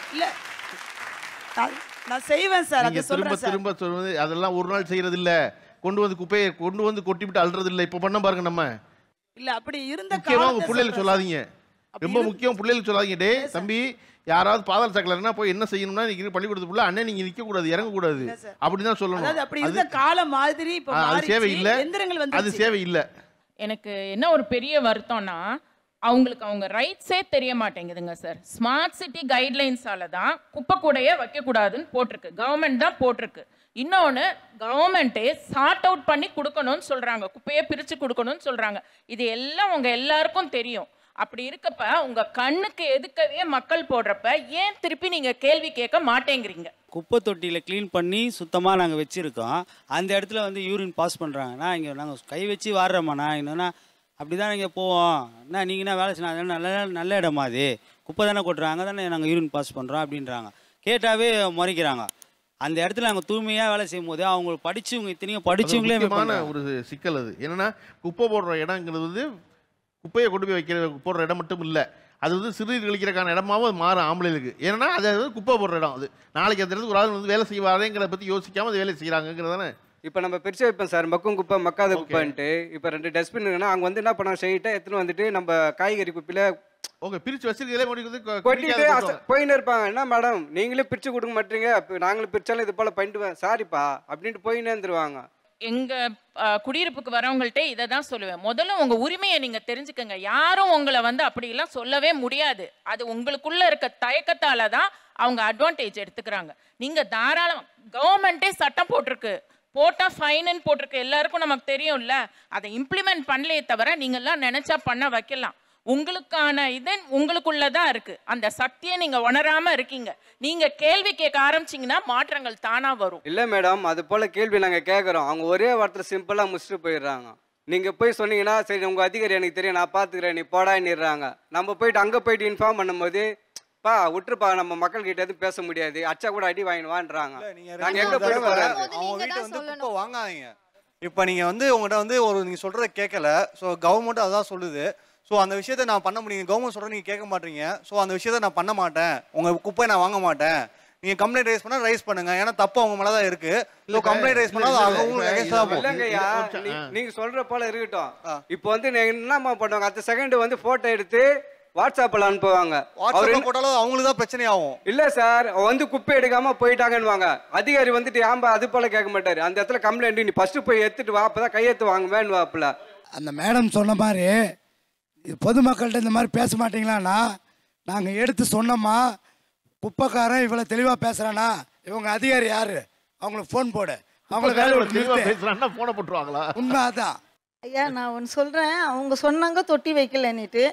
நான் செய்வேன் சார். திரும்ப சொல்றது அதெல்லாம் ஒரு நாள் செய்யறது இல்ல. கொண்டு வந்து குப்பையை கொண்டு வந்து கொட்டிவிட்டு அல்றது இல்ல. இப்ப பண்ண பாருங்க நம்ம. இல்ல அப்படி இருந்த முக்கியமா உங்க பிள்ளைகளுக்கு சொல்லாதீங்க, ரொம்ப முக்கியம். பிள்ளைகளுக்கு சொல்லாதீங்க, டே தம்பி யாராவது பாதாள சாக்கடைனா போய் என்ன செய்யணும்னா நீங்க பள்ளிக்கூடத்துக்குள்ள அண்ணன் நீங்க நிக்க கூடாது, இறங்க கூடாது, அப்படிதான் சொல்லணும். அப்படி இருந்த கால மாதிரி இப்ப அது சேவை இல்ல, அது சேவை இல்ல. எனக்கு என்ன ஒரு பெரிய வருத்தம்னா, அவங்களுக்கு அவங்க ரைட்ஸே தெரிய மாட்டேங்குதுங்க சார். ஸ்மார்ட் சிட்டி கைட்லைன்ஸால தான் குப்பை கூடையே வைக்கக்கூடாதுன்னு போட்டிருக்கு, கவர்மெண்ட் தான் போட்டிருக்கு. இன்னொன்று, கவர்மெண்ட்டே சார்ட் அவுட் பண்ணி கொடுக்கணும்னு சொல்கிறாங்க, குப்பையை பிரித்து கொடுக்கணும்னு சொல்கிறாங்க. இது எல்லாம் உங்கள் எல்லாருக்கும் தெரியும். அப்படி இருக்கப்ப உங்கள் கண்ணுக்கு எதுக்கவே மக்கள் போடுறப்ப ஏன் திருப்பி நீங்கள் கேள்வி கேட்க மாட்டேங்கிறீங்க? குப்பை தொட்டியில் க்ளீன் பண்ணி சுத்தமாக நாங்கள் வச்சுருக்கோம். அந்த இடத்துல வந்து யூரின் பாஸ் பண்ணுறாங்கன்னா இங்கே நாங்கள் கை வச்சு வாடுறோம்ண்ணா. என்னன்னா அப்படி தான் இங்கே போவோம். என்ன நீங்கன்னா வேலை செய்யணும், நல்ல நல்ல இடமா அது, குப்பை தானே கொட்டுறாங்க, தானே நாங்கள் யூரின் பாஸ் பண்ணுறோம் அப்படின்றாங்க. கேட்டாவே முறைக்கிறாங்க. அந்த இடத்துல நாங்கள் தூய்மையாக வேலை செய்யும் போது அவங்க படித்தவங்க இத்தனையும் படித்தவங்களே ஒரு சிக்கல் அது. என்னன்னா குப்பை போடுற இடங்கிறது வந்து குப்பையை கொண்டு போய் வைக்கிற போடுற இடம் மட்டும் இல்லை, அது வந்து சிறுநீர் கழிக்கிறதுக்கான இடமாவும் மாறும் ஆம்பளைகளுக்கு. ஏன்னா அது குப்பை போடுற இடம். அது நாளைக்கு அந்த இடத்துக்கு ஒரு ஆள் வந்து வேலை செய்வாரேங்கிறத பற்றி யோசிக்காமல் அது வேலை செய்கிறாங்கிறதானே. இப்போ நம்ம பிரித்து வைப்போம் சார், மக்கும் குப்பை மக்காத குப்பைன்ட்டு. இப்போ 2 டஸ்ட்பின் இருக்குன்னா அவங்க வந்து என்ன பண்ணாங்க, ஸ்ட்ரெயிட்டாக எடுத்துன்னு வந்துட்டு நம்ம காய்கறி குப்பையில் ஓகே பிரித்து வச்சிருக்கதே கொட்டிட்டு போயின்னு இருப்பாங்க. என்ன மேடம் நீங்களே பிரித்து கொடுக்க மாட்டீங்க, நாங்களும் பிரித்தாலும் இது போல் பண்ணிட்டு சாரிப்பா அப்படின்ட்டு போயின்னு இருந்துருவாங்க. எங்கள் குடியிருப்புக்கு வரவங்கள்ட்ட இதை தான் சொல்லுவேன், முதல்ல உங்கள் உரிமையை நீங்கள் தெரிஞ்சுக்கங்க. யாரும் உங்களை வந்து அப்படிலாம் சொல்லவே முடியாது. அது உங்களுக்குள்ளே இருக்க தயக்கத்தால் தான் அவங்க அட்வான்டேஜ் எடுத்துக்கிறாங்க. நீங்கள் தாராளம், கவர்மெண்ட்டே சட்டம் போட்டிருக்கு, போட்டால் ஃபைனுன்னு போட்டிருக்கு, எல்லாருக்கும் நமக்கு தெரியும்ல. அதை இம்ப்ளிமெண்ட் பண்ணலையே தவிர நீங்கள்லாம் நினச்சா பண்ண வைக்கலாம். உங்களுக்கான இது உங்களுக்குள்ளதான் இருக்கு. அந்த சக்தியை நீங்க உணராம இருக்கீங்க. நீங்க கேள்வி கேட்க ஆரம்பிச்சீங்கன்னா மாற்றங்கள் தானா வரும். இல்ல மேடம், அது போல கேள்வி நாங்க கேட்கறோம். அவங்க ஒரே வார்த்தை சிம்பிளா முடிச்சுட்டு போயிடுறாங்க. நீங்க போய் சொன்னீங்கன்னா சரி உங்க அதிகாரி எனக்கு தெரியும் நான் பாத்துக்கிறேன் நீ போடான்னுறாங்க. நம்ம போயிட்டு அங்க போயிட்டு இன்ஃபார்ம் பண்ணும்போது பா விட்டுருப்பா நம்ம மக்கள் கிட்ட எதுவும் பேச முடியாது, அச்சா கூட அடி வாங்கிடுவான்றாங்க. நாங்க எங்க போயிட்டு அவங்க வீட்டை வந்து குப்பை வாங்காதீங்க. இப்போ நீங்க வந்து உங்கள்கிட்ட வந்து நீங்க சொல்றதை கேட்கல. ஸோ கவர்மெண்ட் அதான் சொல்லுது. ஸோ அந்த விஷயத்தை நான் பண்ண முடியும். கவர்மெண்ட் சொல்கிற நீங்கள் கேட்க மாட்டீங்க. ஸோ அந்த விஷயத்தை நான் பண்ண மாட்டேன், உங்கள் குப்பையை நான் வாங்க மாட்டேன். நீங்கள் கம்ப்ளைண்ட் ரைஸ் பண்ணால் ரைஸ் பண்ணுங்க, ஏன்னா தப்பு அவங்க மேலே தான் இருக்கு. ஸோ கம்ப்ளைண்ட் ரைஸ் பண்ணால் நீங்கள் சொல்கிற போல இருக்கட்டும். இப்போ வந்து என்னம்மா பண்ணுவாங்க, அடுத்த செகண்ட் வந்து ஃபோட்டோ எடுத்து வாட்ஸ்அப்பில் அனுப்புவாங்க. போட்டாலும் அவங்களுக்கு தான் பிரச்சனை ஆகும். இல்லை சார், வந்து குப்பை எடுக்காம போயிட்டாங்கன்னு அதிகாரி வந்துட்டு ஏன்பா அது போல கேட்க மாட்டாரு. அந்த இடத்துல கம்ப்ளைண்ட் நீ ஃபர்ஸ்ட் போய் எடுத்துட்டு வா, அப்பதான் கையெழுத்து வாங்குவேன்னு வாப்பில். அந்த மேடம் சொன்ன மாதிரி பொதுமக்கள்கிட்ட இந்த மாதிரி பேச மாட்டீங்களான்னா நாங்கள் எடுத்து சொன்னோம்மா, குப்பைக்காரன் இவ்வளோ தெளிவாக பேசுகிறானா, இவங்க அதிகாரி யாரு, அவங்களுக்கு ஃபோன் போடு, அவங்களுக்கு வேலை பேசுகிறான்னா ஃபோனை போட்டுருவாங்களா? உண்மை அதான். ஐயா நான் ஒன்று சொல்கிறேன், அவங்க சொன்னாங்க தொட்டி வைக்கலன்னுட்டு,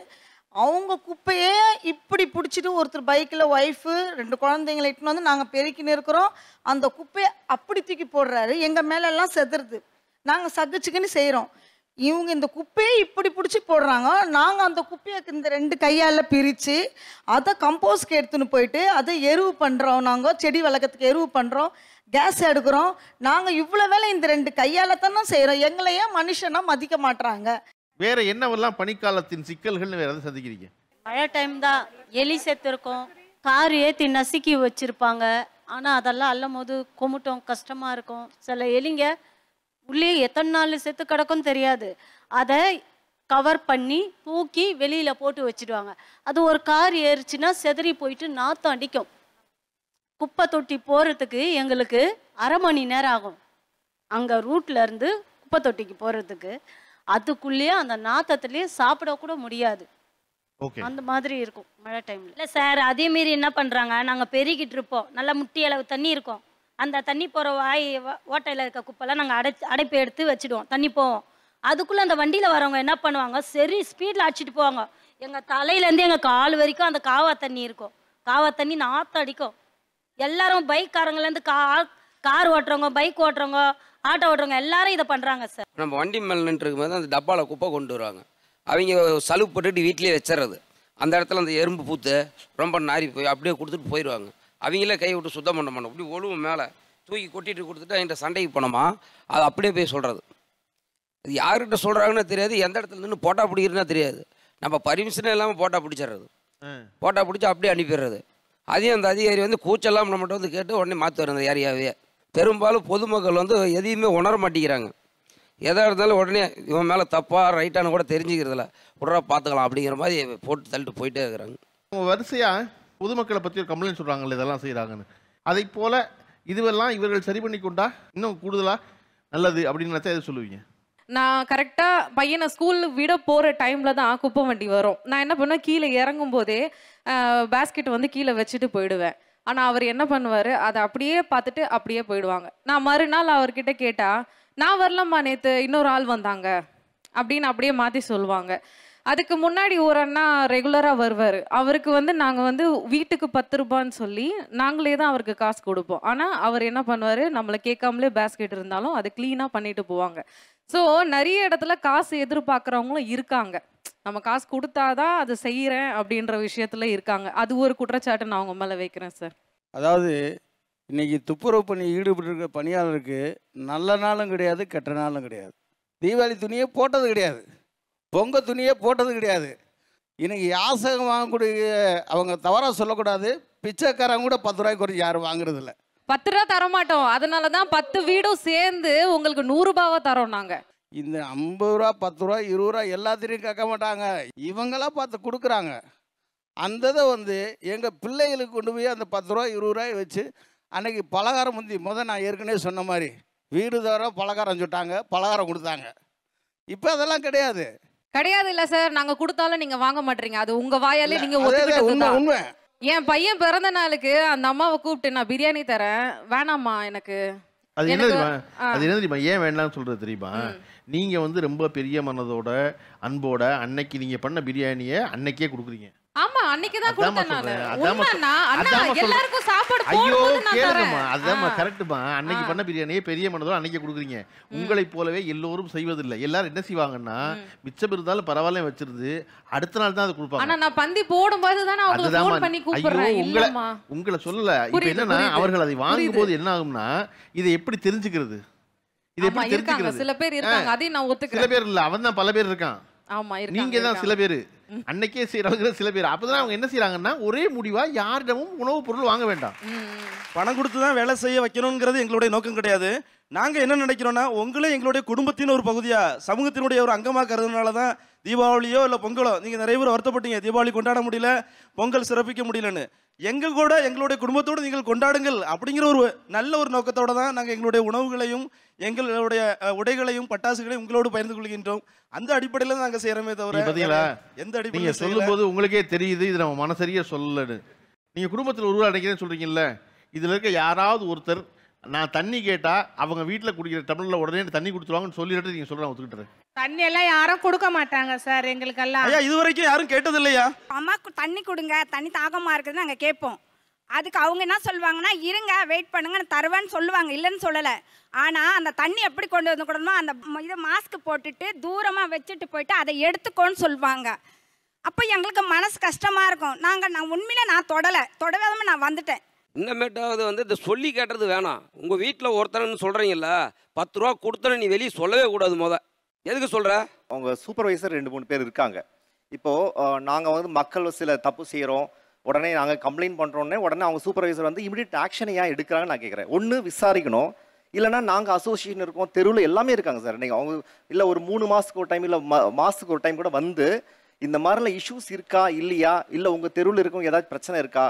அவங்க குப்பையே இப்படி பிடிச்சிட்டு ஒருத்தர் பைக்கில் ஒய்ஃபு 2 குழந்தைங்களை இட்டுன்னு வந்து நாங்கள் பெருக்கின்னு இருக்கிறோம். அந்த குப்பையை அப்படி தூக்கி போடுறாரு, எங்கள் மேலெல்லாம் செதுருது. நாங்கள் சகிச்சுக்குன்னு செய்கிறோம். இவங்க இந்த குப்பையை இப்படி பிடிச்சி போடுறாங்க. நாங்கள் அந்த குப்பையை இந்த 2 கையால் பிரித்து அதை கம்போஸ்ட்க்கு எடுத்துன்னு போயிட்டு அதை எருவு பண்ணுறோம். நாங்கள் செடி வளர்க்கறதுக்கு எருவு பண்ணுறோம், கேஸ் எடுக்கிறோம். நாங்கள் இவ்வளோ வேலை இந்த 2 கையால் தானே செய்கிறோம். எங்களையே மனுஷனாக மதிக்க மாட்டுறாங்க. வேற என்னவெல்லாம் பனிக்காலத்தின் சிக்கல்கள்னு வேற எதை சந்திக்கிறீங்க? மழை டைம் தான் எலி செத்து இருக்கும், கார் ஏற்றி நசுக்கி வச்சுருப்பாங்க. ஆனால் அதெல்லாம் அள்ளும் போது கொமுட்டும் கஷ்டமாக இருக்கும். சில எலிங்க உள்ளே எத்தனை நாள் செத்து கிடக்கும்னு தெரியாது. அதை கவர் பண்ணி தூக்கி வெளியில் போட்டு வச்சுடுவாங்க. அது ஒரு கார் ஏறிச்சுன்னா செதறி போயிட்டு நாற்றம் அடிக்கும். குப்பை தொட்டி போகிறதுக்கு எங்களுக்கு 1/2 மணி நேரம் ஆகும். அங்கே ரூட்லேருந்து குப்பை தொட்டிக்கு போகிறதுக்கு. அதுக்குள்ளேயே அந்த நாற்றத்துலேயே சாப்பிடக்கூட முடியாது. அந்த மாதிரி இருக்கும் மழை டைமில். இல்லை சார், அதேமாரி என்ன பண்ணுறாங்க, நாங்கள் பெருகிட்டு இருப்போம், நல்லா முட்டி அளவு தண்ணி இருக்கும். அந்த தண்ணி போகிற ஓட்டையில் இருக்க குப்பைலாம் நாங்கள் அடைப்பு எடுத்து வச்சுடுவோம், தண்ணி போவோம். அதுக்குள்ளே அந்த வண்டியில் வரவங்க என்ன பண்ணுவாங்க, சரி ஸ்பீடில் அடிச்சிட்டு போவாங்க. எங்கள் தலையிலேருந்து எங்கள் கால் வரைக்கும் அந்த காவா தண்ணி இருக்கும். காவா தண்ணி நாற்றம் அடிக்கும். எல்லாரும் பைக்காரங்கலேருந்து கார் ஓட்டுறவங்க, பைக் ஓட்டுறவங்க, ஆட்டோ ஓட்டுறவங்க எல்லாரும் இதை பண்ணுறாங்க சார். நம்ம வண்டி மேலே நின்றுருக்கும் போது அந்த டப்பாவில் குப்பை கொண்டு வருவாங்க. அவங்க சலுப்பு போட்டுட்டு வீட்லேயே வச்சிடறது. அந்த இடத்துல அந்த எறும்பு பூத்து ரொம்ப நாரி போய் அப்படியே கொடுத்துட்டு போயிடுவாங்க. அவங்களே கை விட்டு சுத்தம் பண்ண மாட்டோம். இப்படி ஒழுவும் மேலே தூக்கி கொட்டிட்டு கொடுத்துட்டு என்கிட்ட சண்டைக்கு போனோமா அது அப்படியே போய் சொல்கிறது. அது யார்கிட்ட சொல்கிறாங்கன்னு தெரியாது, எந்த இடத்துல நின்று போட்டா பிடிக்கிறதுனா தெரியாது. நம்ம பர்மிஷனே இல்லாமல் போட்டா பிடிச்சிடுறது. போட்டா பிடிச்சி அப்படியே அனுப்பிடுறது. அதையும் அந்த அதிகாரி வந்து கூச்செல்லாம் நம்மகிட்ட வந்து கேட்டு உடனே மாற்றுவார் அந்த ஏரியாவே. பெரும்பாலும் பொதுமக்கள் வந்து எதையுமே உணர மாட்டேங்கிறாங்க. எதாக இருந்தாலும் உடனே இவன் மேலே தப்பாக ரைட்டானு கூட தெரிஞ்சுக்கிறதில்ல, உடனே பார்த்துக்கலாம் அப்படிங்கிற மாதிரி போட்டு தள்ளிட்டு போயிட்டே இருக்கிறாங்க. வரிசையாக பொதுமக்களை பற்றி ஒரு கம்ப்ளைண்ட் சொல்கிறாங்களே இதெல்லாம் செய்கிறாங்கன்னு, அதை போல் இதுவெல்லாம் இவர்கள் சரி பண்ணி கொண்டா இன்னும் கூடுதலாக நல்லது அப்படின்னு நினச்சா எது சொல்லுவீங்க? நான் கரெக்டாக பையனை ஸ்கூல் விட போகிற டைமில் தான் குப்பை வண்டி வரும். நான் என்ன பண்ணுவேன், கீழே இறங்கும் போதே பேஸ்கெட் வந்து கீழே வச்சுட்டு போயிடுவேன். ஆனால் அவர் என்ன பண்ணுவார், அதை அப்படியே பார்த்துட்டு அப்படியே போயிடுவாங்க. நான் மறுநாள் அவர்கிட்ட கேட்டால், நான் வரலம்மா, நேற்று இன்னொரு ஆள் வந்தாங்க அப்படின்னு அப்படியே மாற்றி சொல்லுவாங்க. அதுக்கு முன்னாடி ஒரு அண்ணா ரெகுலராக வருவார். அவருக்கு வந்து நாங்கள் வந்து வீட்டுக்கு 10 ரூபான்னு சொல்லி நாங்களே தான் அவருக்கு காசு கொடுப்போம். ஆனால் அவர் என்ன பண்ணுவார், நம்மளை கேட்காமலே பேஸ்கெட் இருந்தாலும் அதை க்ளீனாக பண்ணிட்டு போவாங்க. ஸோ நிறைய இடத்துல காசு எதிர்பார்க்குறவங்களும் இருக்காங்க. நம்ம காசு கொடுத்தாதான் அது செய்கிறேன் அப்படின்ற விஷயத்துல இருக்காங்க. அது ஒரு குற்றச்சாட்டு நான் அவங்க மேலே வைக்கிறேன் சார். அதாவது இன்னைக்கு துப்புரவு பணி ஈடுபட்டிருக்க பணியாளருக்கு நல்ல நாளும் கிடையாது, கெட்ட நாளும் கிடையாது. தீபாவளி துணியே போட்டது கிடையாது, பொங்க துணியே போட்டது கிடையாது. இன்னைக்கு யாசகம் வாங்கக்கூடிய அவங்க தவறாக சொல்லக்கூடாது, பிச்சைக்காரங்க கூட 10 ரூபாய்க்கு குறைஞ்சி யாரும் வாங்குறது இல்லை. 10 ரூபா தரமாட்டோம், அதனால தான் 10 வீடும் சேர்ந்து உங்களுக்கு 100 ரூபாவா தரோம் நாங்கள். இந்த 50 ரூபா 10 ரூபா 20 ரூபா எல்லாத்திலையும் கேட்க மாட்டாங்க, இவங்களா பார்த்து கொடுக்குறாங்க. அந்த இதை வந்து எங்கள் பிள்ளைகளுக்கு கொண்டு போய் அந்த 10 ரூபா 20 ரூபாய் வச்சு அன்னைக்கு பலகாரம் முந்தி நான் ஏற்கனவே சொன்ன மாதிரி வீடு தவிர பலகாரம் சுட்டாங்க, பலகாரம் கொடுத்தாங்க. இப்போ அதெல்லாம் கிடையாது. கிடையாது இல்லை சார், நாங்கள் கொடுத்தாலும் நீங்கள் வாங்க மாட்டீங்க. அது உங்கள் வாயாலே நீங்கள் ஒத்துக்கிட்டு. உண்மை. என் பையன் பிறந்த நாளுக்கு அந்த அம்மாவை கூப்பிட்டு நான் பிரியாணி தரேன், வேணாம்மா எனக்கு. அது என்ன தெரியுமா, அது என்ன தெரியுமா, ஏன் வேண்டாம்னு சொல்றது தெரியுமா? நீங்க வந்து ரொம்ப பெரிய மனதோட அன்போட அன்னைக்கு நீங்க பண்ண பிரியாணியை அன்னைக்கே கொடுக்குறீங்க. ஆமா, அன்னைக்கு தான் கொடுத்தேன் நான். உண்மைண்ணா, அண்ணா எல்லாருக்கும் சாப்பாடு ஐயோ போடும்போது நான் கேளுங்கம்மா, தரேன். அதாம்மா கரெக்ட்மா. அன்னைக்கு பண்ண பிரியாணியே பெரிய மனதோட அன்னைக்கே கொடுக்குறீங்க. உங்களைப் போலவே எல்லோரும் செய்வதில்லை. எல்லாரும் என்ன செய்வாங்கன்னா, மிச்சம் இருந்தாலும் பரவாயில்ல வச்சிருந்து அடுத்த நாள் தான் அதை கொடுப்பாங்க. ஆனா நான் பந்தி போடும்போது தான் அவங்களுக்கு ஃபோன் பண்ணி கூப்பிடுறேன். இல்லம்மா, உங்களை சொல்லல. இப்போ என்னன்னா, அவர்கள் அதை வாங்கும்போது என்ன ஆகும்னா, இதை எப்படி தெரிஞ்சுக்கிறது, இதை எப்படி தெரிஞ்சுக்கிறது? சில பேர் இருக்காங்க, அதையும் நான் ஒத்துக்கிறேன். சில பேர் இல்ல, அவன் தான் பல பேர் இருக்கான். ஆமா, நீங்க தான் சில பேர் அன்னைக்கே செய்யறவங்க சில பேர். அப்பதான் அவங்க என்ன செய்யறாங்கன்னா, ஒரே முடிவா யாரிடமும் உணவுப் பொருள் வாங்க வேண்டாம், பணம் கொடுத்து தான் வேலை செய்ய வைக்கணுங்கிறது எங்களுடைய நோக்கம் கிடையாது. நாங்கள் என்ன நினைக்கிறோன்னா, உங்களே எங்களுடைய குடும்பத்தின் ஒரு பகுதியாக, சமூகத்தினுடைய ஒரு அங்கமாக கருதுனால தான் தீபாவளியோ இல்லை பொங்கலோ, நீங்கள் நிறைய பேர் வருத்தப்பட்டீங்க தீபாவளி கொண்டாட முடியல, பொங்கல் சிறப்பிக்க முடியலன்னு. எங்கள் கூட எங்களுடைய குடும்பத்தோடு நீங்கள் கொண்டாடுங்கள் அப்படிங்கிற ஒரு நல்ல ஒரு நோக்கத்தோடு தான் நாங்கள் எங்களுடைய உணவுகளையும் எங்களுடைய உடைகளையும் பட்டாசுகளையும் உங்களோடு பகிர்ந்து கொள்கின்றோம். அந்த அடிப்படையில் நாங்கள் செய்கிறோமே தவிர எந்த நீங்க அடிப்படையில் சொல்லும் போது உங்களுக்கே தெரியுது இது நம்ம மனசரியா சொல்லலன்னு. நீங்க குடும்பத்தில் உருவா அடைக்கிறேன்னு சொல்றீங்கல்ல, இதுல இருக்க யாராவது ஒருத்தர் நான் தண்ணி கேட்டா அவங்க வீட்டில் குடிக்கிற டம்ளர்ல உடனே தண்ணி கொடுத்துருவாங்கன்னு சொல்லிட்டு நீங்க சொல்றேன், ஒத்துக்கிட்டுறேன். தண்ணி எல்லாம் யாரும் கொடுக்க மாட்டாங்க சார் எங்களுக்கெல்லாம். ஐயா, இது வரைக்கும் யாரும் கேட்டது இல்லையா? அம்மாக்கு தண்ணி கொடுங்க, தண்ணி தாகமா இருக்குதுன்னு நாங்கள் கேட்போம். அதுக்கு அவங்க என்ன சொல்லுவாங்கன்னா, இருங்க வெயிட் பண்ணுங்க நான் தருவேன்னு சொல்லுவாங்க, இல்லைன்னு சொல்லலை. ஆனால் அந்த தண்ணி எப்படி கொண்டு வந்து கொடுக்கணுமோ அந்த இதை மாஸ்க் போட்டுட்டு தூரமாக வச்சுட்டு போயிட்டு அதை எடுத்துக்கோன்னு சொல்லுவாங்க. அப்போ எங்களுக்கு மனசு கஷ்டமாக இருக்கும். நான் உண்மையில நான் தொடவே நான் வந்துட்டேன். இன்னமேட்டாவது வந்து இந்த சொல்லி கேட்டது வேணாம். உங்கள் வீட்டில் ஒருத்தரன்னு சொல்கிறீங்கல்ல, 10 ரூபா கொடுத்தன நீ வெளியே சொல்லவே கூடாது. எதுக்கு சொல்கிற? அவங்க சூப்பர்வைசர் 2-3 பேர் இருக்காங்க. இப்போது நாங்கள் வந்து மக்கள் சில தப்பு செய்கிறோம், உடனே நாங்கள் கம்ப்ளைண்ட் பண்ணுறோன்னே உடனே அவங்க சூப்பர்வைசர் வந்து இமிடியட் ஆக்ஷனை ஏன் எடுக்கிறாங்கன்னு நான் கேட்குறேன். ஒன்று விசாரிக்கணும், இல்லைனா நாங்கள் அசோசியேஷன் இருக்கோம், தெருவில் எல்லாமே இருக்காங்க சார். நீங்கள் அவங்க இல்லை ஒரு 3 மாதத்துக்கு ஒரு டைம் இல்லை மாதத்துக்கு ஒரு டைம் கூட வந்து இந்த மாதிரிலாம் இஷ்யூஸ் இருக்கா இல்லையா, இல்லை உங்கள் தெருவில் இருக்கவங்க ஏதாச்சும் பிரச்சனை இருக்கா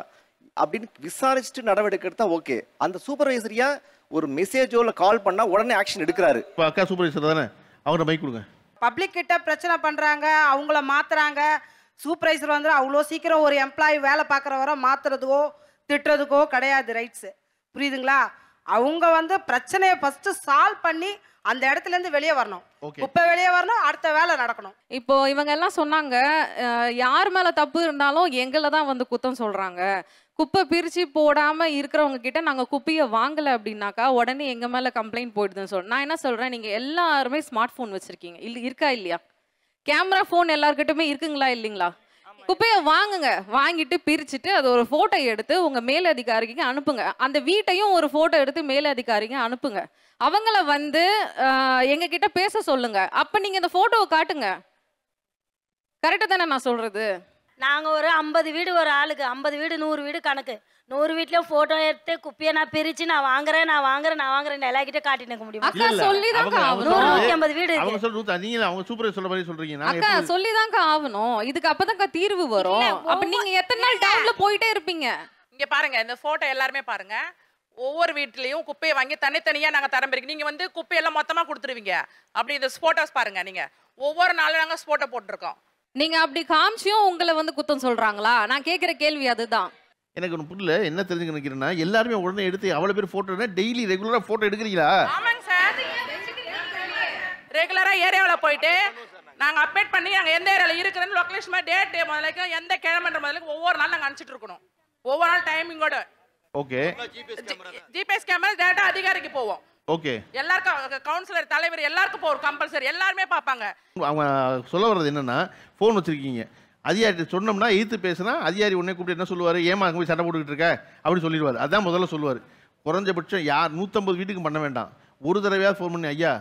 அப்படின்னு விசாரிச்சுட்டு நடவடிக்கை எடுத்தால் ஓகே. அந்த சூப்பர்வைசரியா ஒரு மெசேஜோ இல்லை கால் பண்ணால் உடனே ஆக்ஷன் எடுக்கிறாரு. இப்போ அக்கா சூப்பர்வைசர் தானே, அவங்கள்ட்ட மைக் கொடுங்க. பப்ளிக் கிட்ட பிரச்சனை பண்றாங்க, அவங்கள மாத்துறாங்க. சூப்பர்வைசர் வந்து அவ்வளோ சீக்கிரம் ஒரு எம்ப்ளாயி வேலை பார்க்குற வர மாத்துறதுக்கோ திட்டுறதுக்கோ கிடையாது ரைட்ஸு, புரியுதுங்களா? அவங்க வந்து பிரச்சனையை ஃபர்ஸ்ட் சால்வ் பண்ணி அந்த இடத்துல இருந்து வெளியே வரணும், குப்பை வெளியே வரணும், அடுத்த வேலை நடக்கணும். இப்போ இவங்க எல்லாம் சொன்னாங்க, யார் மேல தப்பு இருந்தாலும் எங்களை தான் வந்து குத்தம் சொல்றாங்க. குப்பை பிரிச்சு போடாம இருக்கிறவங்க கிட்ட நாங்க குப்பையை வாங்கல அப்படின்னாக்கா உடனே எங்க மேல கம்ப்ளைண்ட் போயிடுதுன்னு சொல்றேன். நான் என்ன சொல்றேன், நீங்க எல்லாருமே ஸ்மார்ட் போன் வச்சிருக்கீங்க, இருக்கா இல்லையா? கேமரா போன் எல்லாருக்கிட்டுமே இருக்குங்களா இல்லைங்களா? குப்பையை வாங்குங்க, வாங்கிட்டு பிரிச்சுட்டு அது ஒரு போட்டோ எடுத்து உங்க மேலதிகாரிக்கு அனுப்புங்க. அந்த வீட்டையும் ஒரு போட்டோ எடுத்து மேலதிகாரிக்கு அனுப்புங்க. அவங்கள வந்து எங்க கிட்ட பேச சொல்லுங்க. அப்ப நீங்க இந்த போட்டோவை காட்டுங்க. கரெக்டா தானே நான் சொல்றது? நாங்கள் ஒரு 50 வீடு, ஒரு ஆளுக்கு 50 வீடு 100 வீடு கணக்கு. 100 வீட்லயும் போட்டோ எடுத்து குப்பையை நான் பிரிச்சு நான் வாங்குறேன் எல்லாக்கிட்ட காட்டிட்டு முடியுமா? அக்கா சொல்லிதாங்க 150 வீடு அவங்க சொல்றது நீங்க அவங்க சூப்பர் சொல்ற மாதிரி சொல்றீங்க. அக்கா சொல்லிதாங்க ஆகணும். இதுக்கு அப்பதான்க்கா தீர்வு வரும். அப்ப நீங்க எத்தனை நாள் டவுன்ல போயிட்டே இருப்பீங்க? இங்க பாருங்க, இந்த போட்டோ எல்லாருமே பாருங்க. ஒவ்வொரு வீட்லேயும் குப்பையை வாங்கி தனித்தனியாக நாங்கள் தரம் பிரிக்க. நீங்கள் வந்து குப்பையெல்லாம் மொத்தமாக கொடுத்துருவீங்க. அப்படி இந்த ஸ்போட்டோஸ் பாருங்கள், நீங்கள் ஒவ்வொரு நாளும் நாங்கள் ஸ்போட்டோ போட்டிருக்கோம். நீங்க அப்படி காமிச்சியும் உங்களை வந்து குத்தம் சொல்றாங்களா? நான் கேட்குற கேள்வி அதுதான். எனக்கு ஒன்று புரியல, என்ன தெரிஞ்சுக்க நினைக்கிறேன்னா எல்லாருமே உடனே எடுத்து அவ்வளோ பேர் ஃபோட்டோ டெய்லி ரெகுலராக ஃபோட்டோ எடுக்கிறீங்களா? ஆமாங்க சார், ரெகுலராக ஏரியாவில் போயிட்டு நாங்கள் அப்டேட் பண்ணி நாங்கள் எந்த ஏரியாவில் இருக்கிறோன்னு லொக்கேஷன் டேட் முதலுக்கு எந்த கிழமைன்ற முதலுக்கு ஒவ்வொரு நாள் நாங்கள் அனுப்பிச்சிட்டு இருக்கணும். ஒவ்வொரு நாள் டைமிங்கோட. ஓகே. ஜிபிஎஸ் கேமரா டேட்டா அதிகாரிக்கு போவோம். ஓகே. எல்லாருக்கும் கவுன்சிலர் தலைவர் எல்லாருக்கும் போகும் கம்பல்சரி, எல்லாருமே பார்ப்பாங்க. அவங்க சொல்ல வர்றது என்னன்னா, ஃபோன் வச்சிருக்கீங்க, அதிகாரி சொன்னோம்னா எதிர்த்து பேசினா அதிகாரி உடனே கூப்பிட்டு என்ன சொல்லுவார், ஏமா அங்கே போய் சண்டை போட்டுக்கிட்டு இருக்க அப்படின்னு சொல்லிடுவார். அதான் முதல்ல சொல்லுவார். குறைஞ்சபட்சம் யார் 150 வீட்டுக்கு பண்ண வேண்டாம், ஒரு தடவையாவது ஃபோன் பண்ணி ஐயா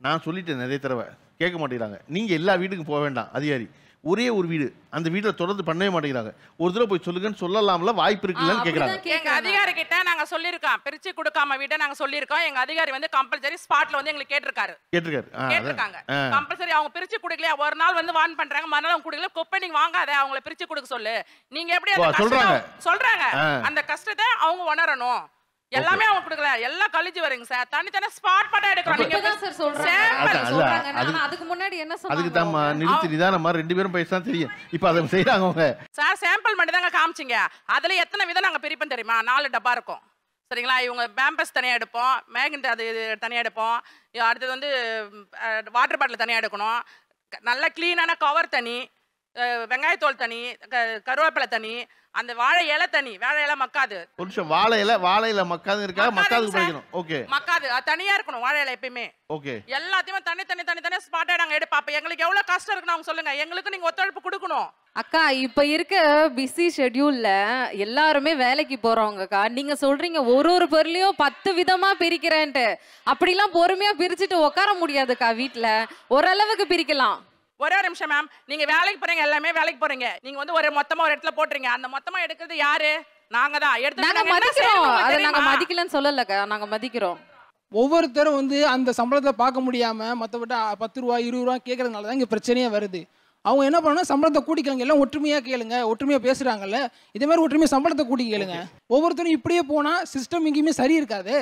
நான் சொல்லிட்டேன் நிறைய தடவை கேட்க மாட்டேங்கிறாங்க, நீங்கள் எல்லா வீட்டுக்கும் போக வேண்டாம் அதிகாரி, ஒரே ஒரு வீடு அந்த வீட்டில் தொடர்ந்து பண்ணவே மாட்டேங்கிறாங்க, ஒரு தடவை போய் சொல்லுங்கன்னு சொல்லலாம்ல, வாய்ப்பு இருக்குல்லன்னு கேட்குறாங்க. எங்க அதிகாரி கிட்ட நாங்க சொல்லியிருக்கோம், பிரிச்சு கொடுக்காம வீட்டை நாங்க சொல்லியிருக்கோம். எங்க அதிகாரி வந்து கம்பல்சரி ஸ்பாட்ல வந்து எங்களுக்கு கேட்டிருக்காங்க. கம்பல்சரி அவங்க பிரிச்சு கொடுக்கலையா, ஒரு நாள் வந்து வார்ன் பண்றாங்க, மறுநாள் அவங்க கொடுக்கல, குப்பை நீங்க வாங்காத, அவங்கள பிரிச்சு கொடுக்க சொல்லு. நீங்க எப்படி சொல்றாங்க அந்த கஷ்டத்தை அவங்க உணரணும். எல்லாமே அவங்க கொடுக்கல, எல்லாம் கழிஞ்சு வருங்க சார். தனித்தனி ஸ்பாட் படம் எடுக்கிறோம். அதுக்கு முன்னாடி என்ன சொன்னாங்க? அதுக்கு தான் நிறுத்தி நிதானமா ரெண்டு பேரும் பேசினா தெரியும். இப்போ அதை செய்யறாங்க அவங்க. சார் சாம்பிள் மட்டும் தாங்க காமிச்சிங்க. அதுல எத்தனை விதம் நாங்க பிரிப்போம் தெரியுமா? 4 டப்பா இருக்கும் சரிங்களா. இவங்க பேம்பஸ் தனியா எடுப்போம், மேகின் அது தனியா எடுப்போம், அடுத்தது வந்து வாட்டர் பாட்டில் தனியா எடுக்கணும், நல்ல கிளீனான கவர் தனி, வெங்காயத்தோல் தனி, கருவேப்பிலை தனி, அந்த வாழை இலை தனி, வாழை இலை மக்காது. ஒரு நிமிஷம், வாழை இலை மக்காது இருக்கா? மக்காது படிக்கணும். ஓகே. மக்காது அது தனியா இருக்கணும், வாழை இலை எப்பயுமே. ஓகே. எல்லாத்தையுமே தனி ஸ்பாட்டா நாங்க எடுப்போம். அப்ப எங்களுக்கு எவ்வளவு கஷ்டம் இருக்குன்னு அவங்க சொல்லுங்க, எங்களுக்கு நீங்க ஒத்துழைப்பு கொடுக்கணும். அக்கா இப்ப இருக்க பிஸி ஷெட்யூல்ல எல்லாருமே வேலைக்கு போறவங்கக்கா, நீங்க சொல்றீங்க ஒரு பொருளையும் 10 விதமா பிரிக்கிறேன்ட்டு. அப்படிலாம் பொறுமையா பிரிச்சுட்டு உட்கார முடியாதுக்கா. வீட்டுல ஓரளவுக்கு பிரிக்கலாம். ஒரே நிமிஷம் மேம், நீங்க வேலைக்கு போறீங்க, எல்லாமே வேலைக்கு போறீங்க, நீங்க வந்து ஒரு மொத்தமா ஒரு இடத்துல போட்டுறீங்க, அந்த மொத்தமா எடுக்கிறது யாரு? நாங்க தான் எடுத்து நாங்க மதிக்கிறோம். அதை நாங்க மதிக்கலன்னு சொல்லலக்கா, நாங்க மதிக்கிறோம். ஒவ்வொருத்தரும் வந்து அந்த சம்பளத்தை பார்க்க முடியாம மற்றபடி 10 ரூபா 20 ரூபா கேட்கறதுனால தான் இங்க பிரச்சனையே வருது. அவங்க என்ன பண்ணணும், சம்பளத்தை கூட்டிக்கலங்க, எல்லாம் ஒற்றுமையா கேளுங்க, ஒற்றுமையா பேசுறாங்கல்ல, இதே மாதிரி ஒற்றுமையா சம்பளத்தை கூட்டி கேளுங்க. ஒவ்வொருத்தரும் இப்படியே போனா சிஸ்டம் எங்கேயுமே சரி இருக்காது.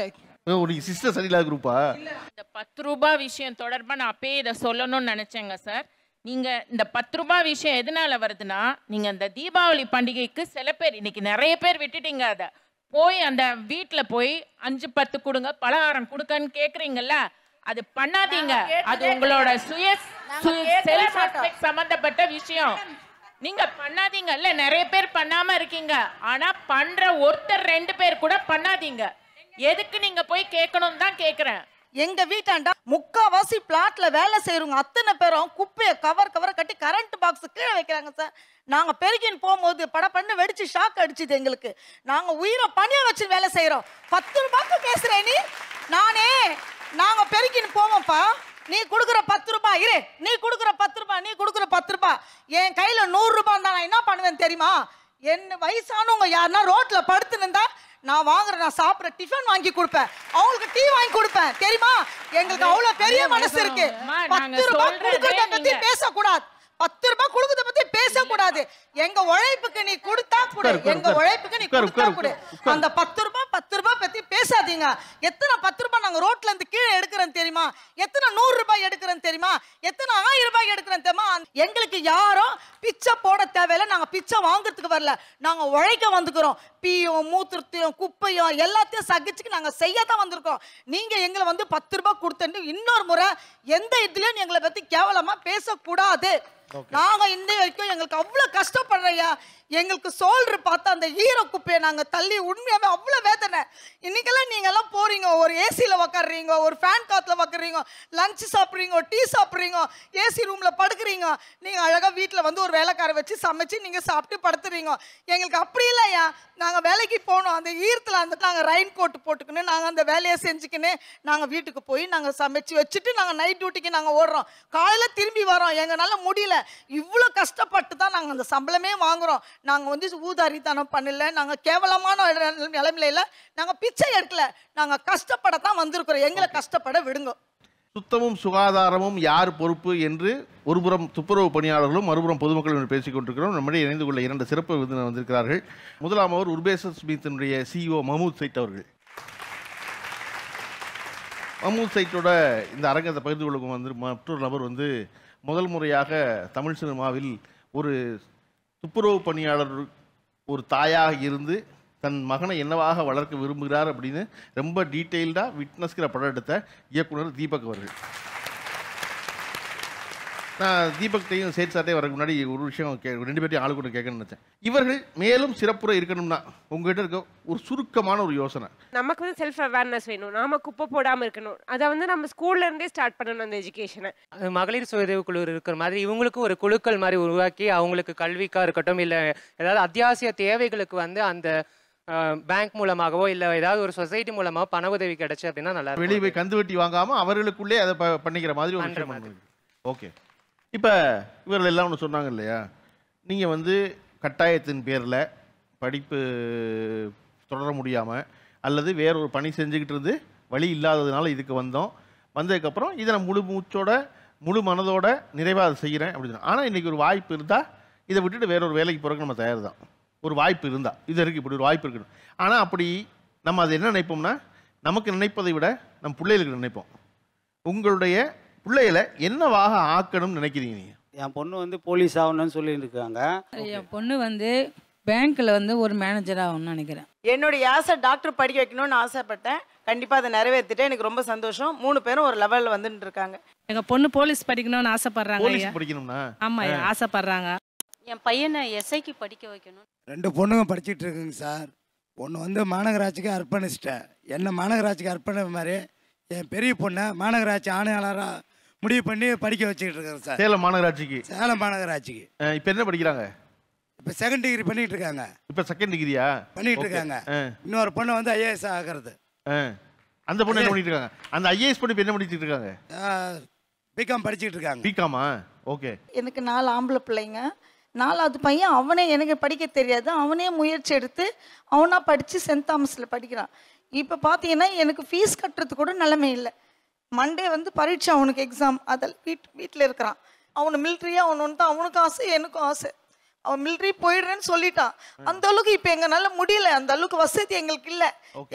சிஸ்டம் சரியில்லாத குரூப்பா? இந்த 10 ரூபாய் விஷயம் தொடர்பா நான் அப்பயே இதை சொல்லணும்னு நினைச்சேங்க சார். நீங்க இந்த 10 ரூபாய் விஷயம் எதனால வருதுன்னா, நீங்க இந்த தீபாவளி பண்டிகைக்கு சில பேர் இன்னைக்கு நிறைய பேர் விட்டுட்டீங்க. அதை போய் அந்த வீட்டில் போய் 5-10 கொடுங்க, பலகாரம் கொடுக்கன்னு கேட்குறீங்கல்ல, அது பண்ணாதீங்க. அது உங்களோட செல்ஃப் ரெஸ்பெக்ட் சம்பந்தப்பட்ட விஷயம். நீங்க பண்ணாதீங்கல்ல, நிறைய பேர் பண்ணாம இருக்கீங்க. ஆனா பண்ற ஒருத்தர் 2 பேர் கூட பண்ணாதீங்க. எதுக்கு நீங்க போய் கேட்கணும் தான் கேட்குறேன். எங்க வீட்டாண்டா முக்காவாசி பிளாட்ல வேலை செய்யறவங்க அத்தனை பேரும் குப்பையை கவர் கட்டி கரண்ட் பாக்ஸ் கீழே வைக்கிறாங்க சார். நாங்க பெருகின்னு போகும்போது படப்பண்ணு வெடிச்சு ஷாக் அடிச்சுது எங்களுக்கு. நாங்க உயிரை பணிய வச்சு வேலை செய்யறோம். 10 ரூபாய்க்கு பேசுறேன் நீ? நாங்க பெருகின்னு போவோம்ப்பா. நீ கொடுக்குற 10 ரூபாய் இரு, நீ கொடுக்குற 10 ரூபாய், நீ கொடுக்குற 10 ரூபாய், என் கையில 100 ரூபாய் தான். நான் என்ன பண்ணுவேன் தெரியுமா? என்ன வயசானவங்க யாருன்னா ரோட்ல படுத்துன்னு நான் நான் சாப்பிட்ற டிஃபன் வாங்கி கொடுப்பேன், அவங்களுக்கு டீ வாங்கி கொடுப்பேன். தெரியுமா? எங்களுக்கு அவ்வளவு பெரிய மனசு இருக்கு. 10 ரூபாய் கொடுக்கறத பத்தி பேசக்கூடாது, 10 ரூபாய் கொடுக்கறத பத்தி பேசக்கூடாது. எங்க உழைப்புக்கு நீ கொடுத்தா கூட, எங்க உழைப்புக்கு நீ கொடுத்தா கூட, அந்த 10 ரூபாய் பத்தி பேசாதீங்க. எத்தனை 10 ரூபாய் நாங்க ரோட்ல இருந்து கீழே எடுக்கிறோம் தெரியுமா? எத்தனை 100 ரூபாய் எடுக்கிறோம் தெரியுமா? எத்தனை 1000 ரூபாய் எடுக்கிறோம் தெரியுமா? எங்களுக்கு யாரும் பிச்சை போட தேவையில்லை. நாங்க பிச்சை வாங்குறதுக்கு வரல, நாங்க உழைக்க வந்துக்கிறோம். பீயும் மூத்திரத்தையும் குப்பையும் எல்லாத்தையும் சகிச்சுக்கு நாங்க செய்யத்தான் வந்திருக்கோம். நீங்க எங்களை வந்து 10 ரூபாய் கொடுத்துட்டு இன்னொரு முறை எந்த இதுலயும் எங்களை பத்தி கேவலமா பேசக்கூடாது. நாங்க இந்த வரைக்கும் எங்களுக்கு அவ்வளவு கஷ்டப்படுறையா. எங்களுக்கு சோல்ரு பார்த்தா அந்த ஈர குப்பையை நாங்க தள்ளி உண்மையாவே அவ்வளவு வேதனை. இன்னைக்கெல்லாம் நீங்க எல்லாம் போறீங்க, ஒரு ஏசியில உக்காடுறீங்க, ஒரு ஃபேன் காத்துல உக்காடுறீங்க, லஞ்ச் சாப்பிட்றீங்க, டீ சாப்பிட்றீங்க, ஏசி ரூம்ல படுக்கிறீங்க. நீங்க அழகா வீட்டுல வந்து ஒரு வேலைக்கார வச்சு சமைச்சு நீங்க சாப்பிட்டு படுத்துறீங்க. எங்களுக்கு அப்படி இல்லையா. நாங்க வேலைக்கு போனோம், அந்த ஈரத்துல அந்த நாங்க ரெயின் கோட் போட்டுக்கின்னு நாங்க அந்த வேலையை செஞ்சுக்கின்னு நாங்க வீட்டுக்கு போய் நாங்க சமைச்சு வச்சுட்டு நாங்க நைட் டியூட்டிக்கு நாங்க ஓடுறோம். காலையில திரும்பி வரோம். எங்கனால முடியல, இவ்வளவு கஷ்டப்பட்டு தான் நாங்க அந்த சம்பளமே வாங்குறோம். நாங்க வந்து ஊதாரித்தனம் பண்ணல, நாங்க கேவலமான நிலைமையில நாங்க பிச்சை எடுக்கல, நாங்க கஷ்டப்படத்தான் வந்திருக்கிறோம். எங்களை கஷ்டப்பட விடுங்க. சுத்தமும் சுகாதாரமும் யார் பொறுப்பு என்று ஒருபுறம் துப்புரவு பணியாளர்களும் மறுபுறம் பொதுமக்களும் பேசிக் கொண்டிருக்கிறோம். நம்முடைய இணைந்து கொள்ள 2 சிறப்பு விருந்தினர் வந்திருக்கிறார்கள். முதலாமவர் உர்பேசஸ் ஸ்மித்தினுடைய CEO மஹமூத் சைத் அவர்கள். மமூத் சைட்டோட இந்த அரங்கத்தை பகிர்ந்து கொள்ளும் வந்து மற்றொரு நபர் வந்து முதல் முறையாக தமிழ் சினிமாவில் ஒரு துப்புரவு பணியாளர் ஒரு தாயாக இருந்து தன் மகனை என்னவாக வளர்க்க விரும்புகிறார் அப்படின்னு ரொம்ப டீட்டெயில்டாக விட்னஸ்கிற படம் எடுத்த இயக்குனர் தீபக் அவர்கள். நான் தீபக்டையும் சேட் சார்ட்டே வரக்கு முன்னாடி ஒரு விஷயம் ரெண்டு பேர்ட்டையும் ஆளு கூட கேட்கணும்னு நினச்சேன். இவர்கள் மேலும் சிறப்புற இருக்கணும்னா உங்ககிட்ட இருக்க ஒரு சுருக்கமான ஒரு யோசனை. நமக்கு வந்து செல்ஃப் அவேர்னஸ் வேணும், நாம குப்பை போடாமல் இருக்கணும். அதை வந்து நம்ம ஸ்கூல்ல இருந்தே ஸ்டார்ட் பண்ணணும் அந்த எஜுகேஷனை. மகளிர் சுய உதவி குழு இருக்கிற மாதிரி இவங்களுக்கும் ஒரு குழுக்கள் மாதிரி உருவாக்கி அவங்களுக்கு கல்விக்காக இருக்கட்டும் இல்லை ஏதாவது அத்தியாவசிய தேவைகளுக்கு வந்து அந்த பேங்க் மூலமாகவோ இல்லை ஏதாவது ஒரு சொசைட்டி மூலமாக பண உதவி கிடைச்சு அப்படின்னா நல்லா இருக்கும். வெளியே போய் கந்து வெட்டி வாங்காமல் அவர்களுக்குள்ளே அதை பண்ணிக்கிற மாதிரி ஒரு விஷயம். ஓகே, இப்போ இவர்கள் எல்லாம் ஒன்று சொன்னாங்க இல்லையா, நீங்கள் வந்து கட்டாயத்தின் பேரில் படிப்பு தொடர முடியாமல் அல்லது வேற ஒரு பணி செஞ்சுக்கிட்டு இருந்து வழி இல்லாததுனால இதுக்கு வந்ததுக்கப்புறம் இதை நான் முழு மூச்சோட முழு மனதோட நிறைவாக அதை செய்கிறேன் அப்படின்னு. ஆனால் இன்றைக்கி ஒரு வாய்ப்பு இருந்தால் இதை விட்டுட்டு வேற ஒரு வேலைக்கு போகிறதுக்கு நம்ம தயார் தான். ஒரு வாய்ப்பு இருந்தால் இது இருக்குது, இப்படி ஒரு வாய்ப்பு இருக்கணும். ஆனால் அப்படி நம்ம அது என்ன நினைப்போம்னா, நமக்கு நினைப்பதை விட நம்ம பிள்ளைகளுக்கு நினைப்போம். உங்களுடைய பிள்ளைகளை என்னவாக ஆக்கணும்னு நினைக்கிறீங்க நீங்கள்? என் பொண்ணு வந்து போலீஸ் ஆகணும்னு சொல்லியிருக்காங்க. என் பொண்ணு வந்து பேங்க்கில் வந்து ஒரு மேனேஜர் ஆகணும்னு நினைக்கிறேன். என்னுடைய ஆசை டாக்டர் படிக்க வைக்கணும்னு ஆசைப்பட்டேன். கண்டிப்பாக அதை நிறைவேற்றிட்டேன். எனக்கு ரொம்ப சந்தோஷம். 3 பேரும் ஒரு லெவலில் வந்துட்டு இருக்காங்க. எங்கள் பொண்ணு போலீஸ் படிக்கணும்னு ஆசைப்படுறாங்க. போலீஸ் படிக்கணும்னா? ஆமாம், ஆசைப்படுறாங்க. என் பையனை எஸ்ஐக்கு படிக்க வைக்கணும். 2 பொண்ணுங்க படிச்சுட்டு இருக்குங்க சார். ஒன்று வந்து மாநகராட்சிக்கு அர்ப்பணிச்சிட்டேன். என்ன மாநகராட்சிக்கு அர்ப்பண மாதிரி என் பெரிய பொண்ணை மாநகராட்சி ஆணையாளராக முடிவு பண்ணி படிக்க வச்சுக்கிட்டு இருக்காங்க சார். சேலம் மாநகராட்சிக்கு? சேலம் மாநகராட்சிக்கு. இப்போ என்ன படிக்கிறாங்க? இப்போ 2nd டிகிரி பண்ணிட்டு இருக்காங்க. இப்போ 2nd டிகிரியா பண்ணிட்டு இருக்காங்க. இன்னொரு பொண்ணு வந்து ஐஏஎஸ் ஆகிறது. அந்த பொண்ணு என்ன பண்ணிட்டு இருக்காங்க? அந்த ஐஏஎஸ் பொண்ணு என்ன பண்ணிட்டு இருக்காங்க? பிகாம் படிச்சுட்டு இருக்காங்க. பிகாமா? ஓகே. எனக்கு 4 ஆம்பளை பிள்ளைங்க. 4வது பையன் அவனே எனக்கு படிக்க தெரியாது, அவனே முயற்சி எடுத்து அவனா படித்து சென்ட் தாமஸில் படிக்கிறான். இப்போ பார்த்தீங்கன்னா எனக்கு ஃபீஸ் கட்டுறது கூட நிலைமை இல்லை. மண்டே வந்து பரீட்சை, அவனுக்கு எக்ஸாம், அதில் வீட்டில் இருக்கிறான். அவனு மிலிட்ரியாக அவனு தான், அவனுக்கும் ஆசை எனக்கும் ஆசை. அவன் மிலிட்ரி போயிடுறேன்னு சொல்லிட்டான். அந்த அளவுக்கு இப்போ எங்களால் முடியல, அந்த அளவுக்கு வசதி எங்களுக்கு இல்லை.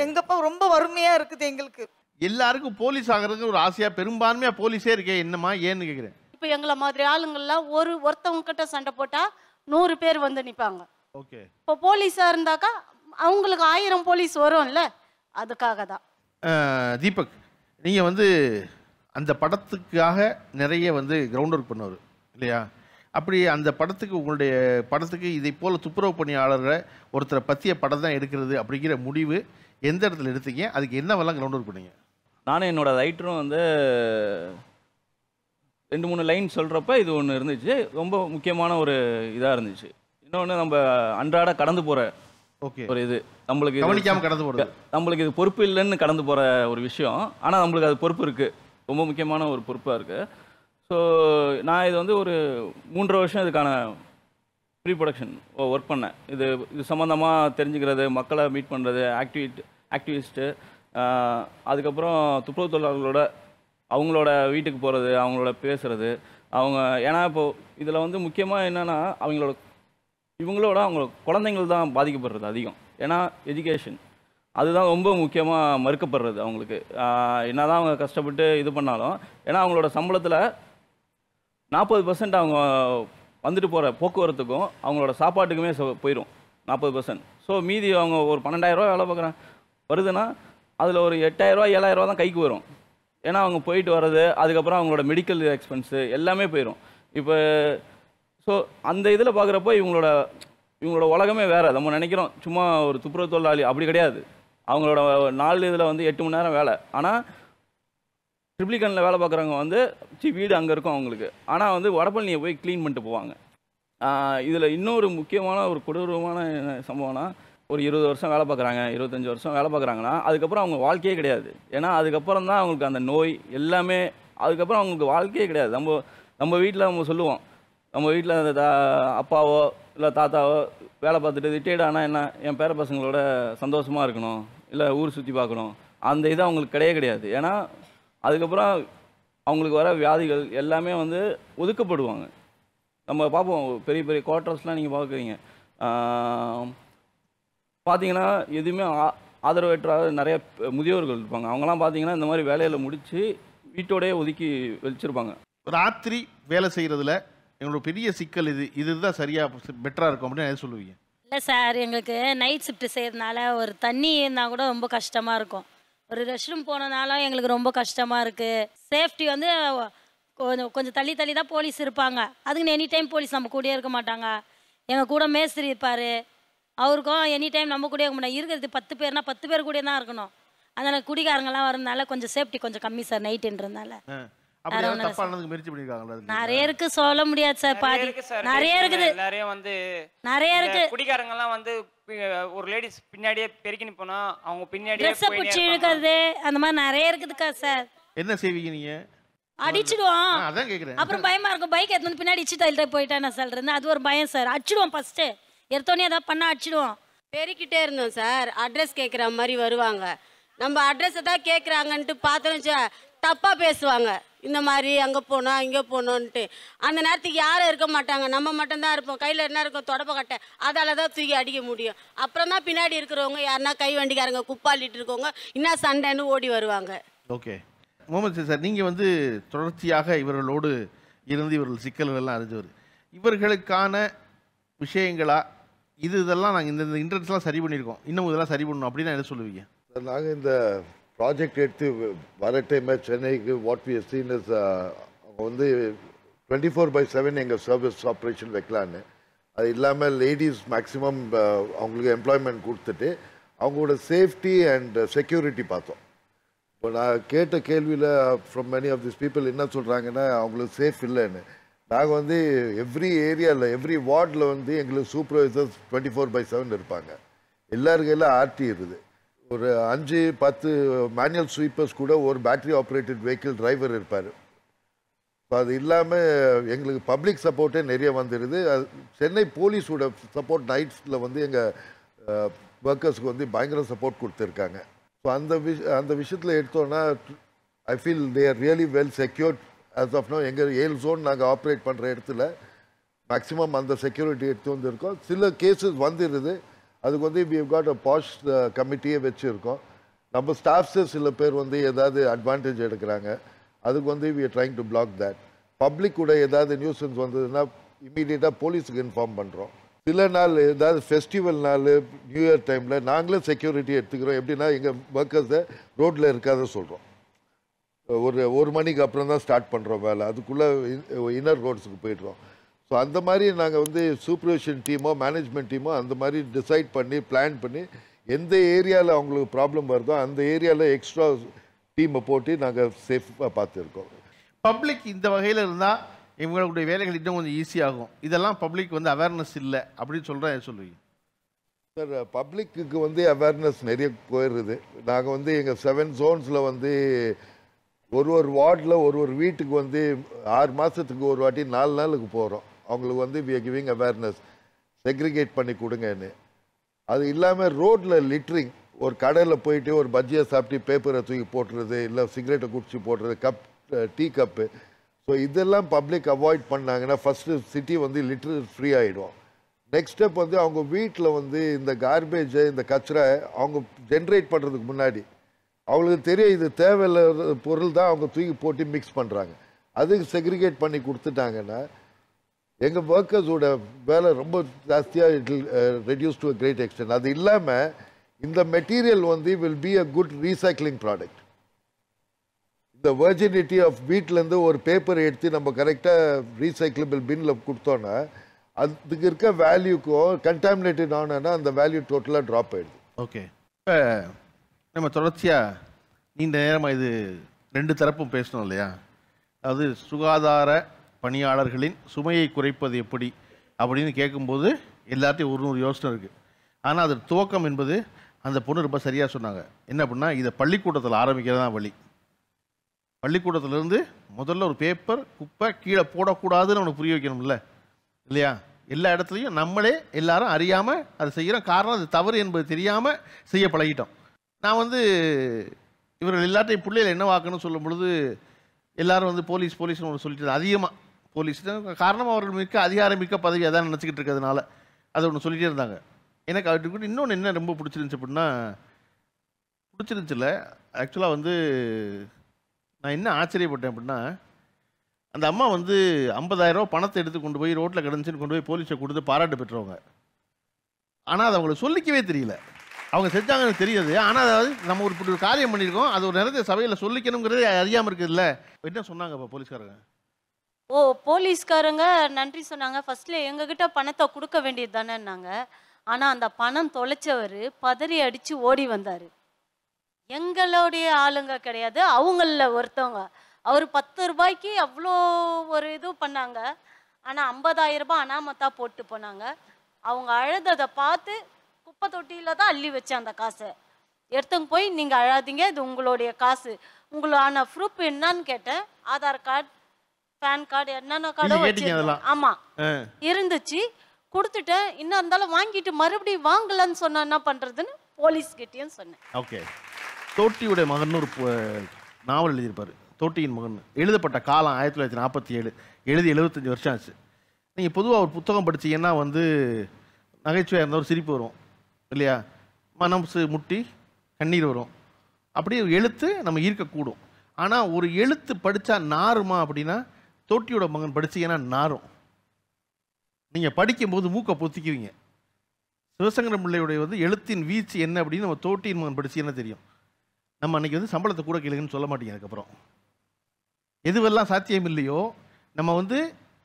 எங்கப்பா ரொம்ப வறுமையாக இருக்குது எங்களுக்கு. எல்லாருக்கும் போலீஸ் ஆகிறதுக்கு ஒரு ஆசையா, பெரும்பான்மையா போலீஸே இருக்கே, என்னமா ஏன்னு கேட்குறேன். இப்போ எங்களை மாதிரி ஆளுங்கள்லாம் ஒருத்தவங்க கிட்ட சண்டை போட்டால் 100 பேர் வந்து நிற்பாங்க. ஓகே. இப்போ போலீஸாக இருந்தாக்கா அவங்களுக்கு 1000 போலீஸ் வரும்ல, அதுக்காக தான். தீபக், நீங்கள் வந்து அந்த படத்துக்காக நிறைய வந்து கிரவுண்ட் ஒர்க் பண்ணவர் இல்லையா? அப்படி அந்த படத்துக்கு உங்களுடைய படத்துக்கு இதை போல் துப்புரவு பணியாளர்களை ஒருத்தரை பற்றிய படம் தான் எடுக்கிறது அப்படிங்கிற முடிவு எந்த இடத்துல எடுத்தீங்க? அதுக்கு என்னவெல்லாம் கிரவுண்ட் ஒர்க் பண்ணீங்க? நானும் என்னோட ரைட்டரும் வந்து 2-3 லைன் சொல்கிறப்ப இது ஒன்று இருந்துச்சு, ரொம்ப முக்கியமான ஒரு இதாக இருந்துச்சு. இன்னொன்று நம்ம அன்றாட கடந்து போகிற ஒரு இது, நம்மளுக்கு கவனிக்காமல் கடந்து போகிறது, நம்மளுக்கு இது பொறுப்பு இல்லைன்னு கடந்து போகிற ஒரு விஷயம். ஆனால் நம்மளுக்கு அது பொறுப்பு இருக்குது, ரொம்ப முக்கியமான ஒரு பொறுப்பாக இருக்குது. ஸோ நான் இது வந்து ஒரு 3 வருஷம் இதுக்கான ப்ரீ ப்ரொடக்ஷன் ஒர்க் பண்ணேன். இது சம்மந்தமாக தெரிஞ்சுக்கிறது, மக்களை மீட் பண்ணுறது, ஆக்டிவிஸ்ட்டு, அதுக்கப்புறம் துப்புரவு தொழிலாளர்களோட அவங்களோட வீட்டுக்கு போகிறது, அவங்களோட பேசுகிறது, அவங்க ஏன்னா இப்போது இதில் வந்து முக்கியமாக என்னென்னா இவங்களோட அவங்க குழந்தைங்கள் தான் பாதிக்கப்படுறது அதிகம். ஏன்னா எஜுகேஷன் அதுதான் ரொம்ப முக்கியமாக மறுக்கப்படுறது அவங்களுக்கு. என்ன தான் அவங்க கஷ்டப்பட்டு இது பண்ணாலும், ஏன்னா அவங்களோட சம்பளத்தில் 40% அவங்க வந்துட்டு போகிற போக்குவரத்துக்கும் அவங்களோட சாப்பாட்டுக்குமே போயிடும் 40%. ஸோ மீதி அவங்க ஒரு 12,000 ரூபா வேலை பார்க்குறாங்க வருதுன்னா அதில் ஒரு 8,000 ரூபா 7,000 ரூபா தான் கைக்கு வரும். ஏன்னா அவங்க போயிட்டு வர்றது, அதுக்கப்புறம் அவங்களோட மெடிக்கல் எக்ஸ்பென்ஸு எல்லாமே போயிடும். இப்போ ஸோ அந்த இதில் பார்க்குறப்போ இவங்களோட உலகமே வேறு. நம்ம நினைக்கிறோம் சும்மா ஒரு துப்புரவு தொழிலாளி, அப்படி கிடையாது. அவங்களோட 4 இதில் வந்து 8 மணி நேரம் வேலை. ஆனால் ட்ரிப்ளிகனில் வேலை பார்க்குறவங்க வந்து வீடு அங்கே இருக்கும் அவங்களுக்கு, ஆனால் வந்து வடபழனியை போய் க்ளீன் பண்ணிட்டு போவாங்க. இதில் இன்னொரு முக்கியமான ஒரு கொடூரமான சம்பவம்னா, ஒரு 20 வருஷம் வேலை பார்க்குறாங்க, 25 வருஷம் வேலை பார்க்குறாங்கன்னா அதுக்கப்புறம் அவங்க வாழ்க்கையே கிடையாது. ஏன்னா அதுக்கப்புறம் தான் அவங்களுக்கு அந்த நோய் எல்லாமே, அதுக்கப்புறம் அவங்களுக்கு வாழ்க்கையே கிடையாது. நம்ம வீட்டில் நம்ம சொல்லுவோம், நம்ம வீட்டில் அந்த அப்பாவோ இல்லை தாத்தாவோ வேலை பார்த்துட்டு ரிட்டையர்ட் ஆனால் என்ன, என் பேர பசங்களோட சந்தோஷமாக இருக்கணும், இல்லை ஊர் சுற்றி பார்க்கணும், அந்த இது அவங்களுக்கு கிடையாது. ஏன்னா அதுக்கப்புறம் அவங்களுக்கு வர வியாதிகள் எல்லாமே வந்து ஒதுக்கப்படுவாங்க. நம்ம பார்ப்போம் பெரிய பெரிய குவார்ட்டர்ஸ்லாம் நீங்கள் பார்க்குறீங்க, பார்த்தீங்கன்னா எதுவுமே ஆதரவற்ற நிறைய முதியோர்கள் இருப்பாங்க. அவங்கலாம் பார்த்தீங்கன்னா இந்த மாதிரி வேலையில் முடித்து வீட்டோடய ஒதுக்கி வச்சுருப்பாங்க. ராத்திரி வேலை செய்கிறதுல எங்களோட பெரிய சிக்கல் இதுதான் சரியாக பெட்டராக இருக்கும் அப்படின்னு எதை சொல்லுவீங்க? இல்லை சார், எங்களுக்கு நைட் ஷிஃப்ட் செய்கிறதுனால ஒரு தண்ணி இருந்தால் கூட ரொம்ப கஷ்டமாக இருக்கும். ஒரு ரெஸ்ட் ரூம் போனதுனால எங்களுக்கு ரொம்ப கஷ்டமாக இருக்குது. சேஃப்டி வந்து கொஞ்சம் தள்ளி தள்ளி தான் போலீஸ் இருப்பாங்க. அதுக்குன்னு எனி டைம் போலீஸ் நம்ம கூடயே இருக்க மாட்டாங்க. எங்கள் கூட மேஸ்திரி இருப்பார், அவருக்கும் எனி டைம் நம்ம கூட இருக்க மாட்டாங்க. இருக்கிறது 10 பேர்னா 10 பேர் கூட தான் இருக்கணும். அதனால் குடிகாரங்கெல்லாம் வரதுனால கொஞ்சம் சேஃப்டி கொஞ்சம் கம்மி சார் நைட்டுன்றதுனால. நிறைய இருக்கு, சொல்ல முடியாது சார். பாதி நிறைய இருக்குது, நிறைய இருக்கு. குடிகாரங்க எல்லாம் வந்து ஒரு லேடிஸ் பின்னாடியே பெருக்கினு போனா அவங்க பின்னாடியே ட்ரெஸ் பிடிச்சி இழுக்கிறது அந்த மாதிரி நிறைய இருக்குதுக்கா சார். என்ன செய்வீங்க நீங்க? அடிச்சிடுவோம். அதான் கேக்குறேன். அப்புறம் பயமா இருக்கும், பைக் எடுத்து வந்து பின்னாடி இச்சு தள்ளிட்டு போயிட்டானே சொல்றது, அது ஒரு பயம் சார். அடிச்சிடுவோம், ஃபர்ஸ்ட் எடுத்தோடனே ஏதாவது பண்ணா அடிச்சிடுவோம். பெருக்கிட்டே இருந்தோம் சார். அட்ரஸ் கேட்குற மாதிரி வருவாங்க. நம்ம அட்ரஸை தான் கேட்குறாங்கன்ட்டு பார்த்தோன்னு தப்பாக பேசுவாங்க. இந்த மாதிரி அங்கே போனோம் இங்கே போனோன்ட்டு. அந்த நேரத்துக்கு யாரும் இருக்க மாட்டாங்க, நம்ம மட்டும்தான் இருப்போம். கையில் என்ன இருக்கும், தொடப்பக்கட்டை, அதால் தான் தூக்கி அடிக்க முடியும். அப்புறம் தான் பின்னாடி இருக்கிறவங்க யாருன்னா கை வண்டிக்காரங்க குப்பாளிட்டு இருக்கவங்க இன்னும் சண்டைன்னு ஓடி வருவாங்க. ஓகே முகமது சார், நீங்கள் வந்து தொடர்ச்சியாக இவர்களோடு இருந்து இவர்கள் சிக்கல்கள்லாம் அறிஞ்சவர். இவர்களுக்கான விஷயங்களா இதெல்லாம் நாங்கள் இந்த இன்ட்ரெஸ்ட்லாம் சரி பண்ணியிருக்கோம், இன்னும் இதெல்லாம் சரி பண்ணணும் அப்படின்னு என்ன சொல்லுவீங்க? நாங்கள் இந்த ப்ராஜெக்ட் எடுத்து வர டைமில் சென்னைக்கு வாட் வி சீன் இஸ் அவங்க வந்து 24/7 எங்கள் சர்வீஸ் ஆப்ரேஷன் வைக்கலான்னு. அது இல்லாமல் லேடிஸ் மேக்ஸிமம் அவங்களுக்கு எம்ப்ளாய்மெண்ட் கொடுத்துட்டு அவங்களோட சேஃப்டி அண்ட் செக்யூரிட்டி பார்த்தோம். இப்போ நான் கேட்ட கேள்வியில் from many of this people என்ன சொல்கிறாங்கன்னா அவங்களுக்கு சேஃப் இல்லைன்னு. நாங்கள் வந்து எவ்ரி ஏரியாவில் எவ்ரி வார்டில் வந்து எங்களுக்கு சூப்பர்வைசர்ஸ் 24/7 இருப்பாங்க. எல்லாருக்கும் எல்லாம் ஆர்டி இருக்குது. ஒரு 5-10 மேனுவல் ஸ்வீப்பர்ஸ் கூட ஒரு பேட்டரி ஆப்ரேட்டட் வெஹிக்கிள் டிரைவர் இருப்பார். இப்போ அது இல்லாமல் எங்களுக்கு பப்ளிக் சப்போர்ட்டே நிறைய வந்துடுது. சென்னை போலீஸோட சப்போர்ட் நைட்ஸில் வந்து எங்கள் ஒர்க்கர்ஸ்க்கு வந்து பயங்கர சப்போர்ட் கொடுத்துருக்காங்க. ஸோ அந்த விஷயத்தில் எடுத்தோன்னா I feel they are really well secured as of now. எங்கள் 7 ஜோன் நாங்கள் ஆப்ரேட் பண்ணுற இடத்துல மேக்ஸிமம் அந்த செக்யூரிட்டி எடுத்து வந்துருக்கோம். சில கேஸஸ் வந்துடுது, அதுக்கு வந்து we have got a POSH கமிட்டியே வச்சுருக்கோம். நம்ம ஸ்டாஃப்ஸு சில பேர் வந்து ஏதாவது அட்வான்டேஜ் எடுக்கிறாங்க, அதுக்கு வந்து we are trying to block that. Public கூட ஏதாவது நியூசன்ஸ் வந்ததுன்னா இமீடியட்டாக போலீஸுக்கு இன்ஃபார்ம் பண்ணுறோம். சில நாள் ஏதாவது ஃபெஸ்டிவல் நாள் நியூ இயர் டைமில் நாங்களே செக்யூரிட்டி எடுத்துக்கிறோம். எப்படின்னா எங்கள் ஒர்க்கர்ஸை ரோட்டில் இருக்காத சொல்கிறோம். ஒரு மணிக்கு அப்புறம் தான் ஸ்டார்ட் பண்ணுறோம் வேலை, அதுக்குள்ளே இன்னர் ரோட்ஸுக்கு போய்ட்றோம். ஸோ அந்த மாதிரி நாங்கள் வந்து சூப்பர்விஷன் டீமோ மேனேஜ்மெண்ட் டீமோ அந்த மாதிரி டிசைட் பண்ணி பிளான் பண்ணி எந்த ஏரியாவில் அவங்களுக்கு ப்ராப்ளம் வருதோ அந்த ஏரியாவில் எக்ஸ்ட்ரா டீமை போட்டு நாங்கள் சேஃபாக பார்த்துருக்கோம். பப்ளிக் இந்த வகையில் இருந்தால் இவங்களுடைய வேலைகள் இன்னும் கொஞ்சம் ஈஸியாகும். இதெல்லாம் பப்ளிக் வந்து அவேர்னஸ் இல்லை அப்படின்னு சொல்லுவீங்க? சார், பப்ளிக்கு வந்து அவேர்னஸ் நிறைய போயிடுது. நாங்கள் வந்து எங்கள் 7 ஜோன்ஸில் வந்து ஒரு வார்டில் ஒரு வீட்டுக்கு வந்து 6 மாதத்துக்கு ஒரு வாட்டி 4 நாளுக்கு போகிறோம். அவங்களுக்கு வந்து we are giving awareness, segregate பண்ணி கொடுங்கன்னு. அது இல்லாமல் ரோட்டில் லிட்ரிங், ஒரு கடையில் போயிட்டு ஒரு பஜ்ஜியை சாப்பிட்டு பேப்பரை தூக்கி போட்டுறது, இல்லை சிகரெட்டை குடிச்சு போட்டுறது, டீ கப்பு. ஸோ இதெல்லாம் பப்ளிக் அவாய்ட் பண்ணாங்கன்னா ஃபஸ்ட்டு சிட்டி வந்து லிட்டர் ஃப்ரீ ஆகிடும். நெக்ஸ்ட் ஸ்டெப் வந்து அவங்க வீட்டில் வந்து இந்த கார்பேஜை இந்த கச்சரை அவங்க ஜென்ரேட் பண்ணுறதுக்கு முன்னாடி அவங்களுக்கு தெரியும் இது தேவையில்லாத பொருள் தான் அவங்க தூக்கி போட்டு மிக்ஸ் பண்ணுறாங்க. அதுக்கு செக்ரிகேட் பண்ணி கொடுத்துட்டாங்கன்னா எங்கள் ஒர்க்கர்ஸோட வேலை ரொம்ப ஜாஸ்தியாக it will reduce to a great extent. அது இல்லாமல் இந்த மெட்டீரியல் வந்து will be a good recycling product. இந்த வெர்ஜினிட்டி ஆஃப் வீட்டிலேருந்து ஒரு பேப்பர் எடுத்து நம்ம கரெக்டாக ரீசைக்கிளபிள் பின்னில் கொடுத்தோன்னா அதுக்கு இருக்க வேல்யூக்கும் கண்டாமினேட்டட் ஆனோன்னா அந்த வேல்யூ டோட்டலாக ட்ராப் ஆகிடுது. ஓகே, இப்போ நம்ம தொடர்ச்சியாக நீண்ட நேரமாக இது 2 தரப்பும் பேசணும் இல்லையா? அதாவது சுகாதார பணியாளர்களின் சுமையை குறைப்பது எப்படி அப்படின்னு கேட்கும்போது எல்லாத்தையும் ஒரு யோசனை இருக்குது. ஆனால் அது துவக்கம் என்பது அந்த பொண்ணு ரொம்ப சரியாக சொன்னாங்க. என்ன அப்படின்னா இதை பள்ளிக்கூடத்தில் ஆரம்பிக்கிறதா வழி. பள்ளிக்கூடத்திலேருந்து முதல்ல ஒரு பேப்பர் குப்பை கீழே போடக்கூடாதுன்னு அவனுக்கு புரிய வைக்கணும்ல இல்லையா? எல்லா இடத்துலையும் நம்மளே எல்லாரும் அறியாமல் அதை செய்கிறோம். காரணம் அது தவறு என்பது தெரியாமல் செய்ய பழகிட்டோம். நான் வந்து இவர்கள் எல்லாத்தையும் பிள்ளைகள் என்ன வாக்கணும்னு சொல்லும் பொழுது எல்லாரும் வந்து போலீஸ்னு ஒன்று சொல்லிட்டு அதிகமாக போலீஸ் காரணம் அவர்கள் மிக்க அதிகாரமிக்க பதவி அதான் நினச்சிக்கிட்டு இருக்கிறதுனால அதை ஒன்று சொல்லிகிட்டே இருந்தாங்க. எனக்கு அவருக்கு இன்னொன்று என்ன ரொம்ப பிடிச்சிருந்துச்சு அப்படின்னா பிடிச்சிருந்துச்சுல. ஆக்சுவலாக வந்து நான் என்ன ஆச்சரியப்பட்டேன் அப்படின்னா, அந்த அம்மா வந்து 50,000 ரூபா பணத்தை எடுத்து கொண்டு போய் ரோட்டில் கிடந்துச்சுன்னு கொண்டு போய் போலீஸை கொடுத்து பாராட்டு பெற்றவங்க. ஆனால் அது அவங்களுக்கு சொல்லிக்கவே தெரியல. அவங்க செஞ்சாங்கன்னு தெரியாது. ஆனால் அதாவது நம்ம ஒரு இப்படி ஒரு காரியம் பண்ணியிருக்கோம், அது ஒரு நிறைய சபையில் சொல்லிக்கணுங்கிறதே அறியாமல் இருக்குதுல்ல. என்ன சொன்னாங்க இப்போ போலீஸ்காரங்க? போலீஸ்காரங்க நன்றி சொன்னாங்க. ஃபர்ஸ்ட்ல எங்ககிட்ட பணத்தை கொடுக்க வேண்டியது தானேன்னாங்க. ஆனால் அந்த பணம் தொலைச்சவர் பதறி அடித்து ஓடி வந்தார். எங்களுடைய ஆளுங்க கிடையாது, அவங்களில் ஒருத்தவங்க. அவர் 10 ரூபாய்க்கு அவ்வளோ ஒரு இது பண்ணாங்க. ஆனால் 50,000 ரூபாய் அனாமத்தா போட்டு போனாங்க. அவங்க அழுததை பார்த்து குப்பை தொட்டியில் தான் அள்ளி வச்சேன் அந்த காசை. எடுத்துங்க போய் நீங்கள் அழாதீங்க, இது உங்களுடைய காசு, உங்களான ப்ரூஃப் என்னன்னு கேட்டேன். ஆதார் கார்டு, பேன் கார்டு, என்னென்ன கார்டோ வச்சிருந்தேன். ஆமாம் இருந்துச்சு, கொடுத்துட்டேன். இன்னும் இருந்தாலும் வாங்கிட்டு மறுபடியும் வாங்கலன்னு சொன்னா என்ன பண்ணுறதுன்னு போலீஸ்கிட்டையும் சொன்னேன். ஓகே. தோட்டியுடைய மகன் ஒரு நாவல் எழுதியிருப்பார். தோட்டியின் மகன் எழுதப்பட்ட காலம் 1947, எழுதி 75 வருஷம் ஆச்சு. நீங்கள் பொதுவாக ஒரு புத்தகம் படிச்சீங்கன்னா வந்து நகைச்சுவையாக இருந்தால் ஒரு சிரிப்பு வரும் இல்லையா, மனம் முட்டி கண்ணீர் வரும். அப்படியே எழுத்து நம்ம ஈர்க்கக்கூடும். ஆனால் ஒரு எழுத்து படித்தா நாருமா அப்படின்னா, தோட்டியோட மகன் படிச்சீங்கன்னா நாரும். நீங்கள் படிக்கும்போது மூக்கை பொத்திக்குவீங்க. சிவசங்கர பிள்ளையுடைய வந்து எழுத்தின் வீச்சு என்ன அப்படின்னு நம்ம தோட்டியின் மகன் படிச்சீங்கன்னா தெரியும். நம்ம அன்றைக்கி வந்து சம்பளத்தை கூட கேளுங்கன்னு சொல்ல மாட்டீங்க. அதுக்கப்புறம் எதுவெல்லாம் சாத்தியம் இல்லையோ நம்ம வந்து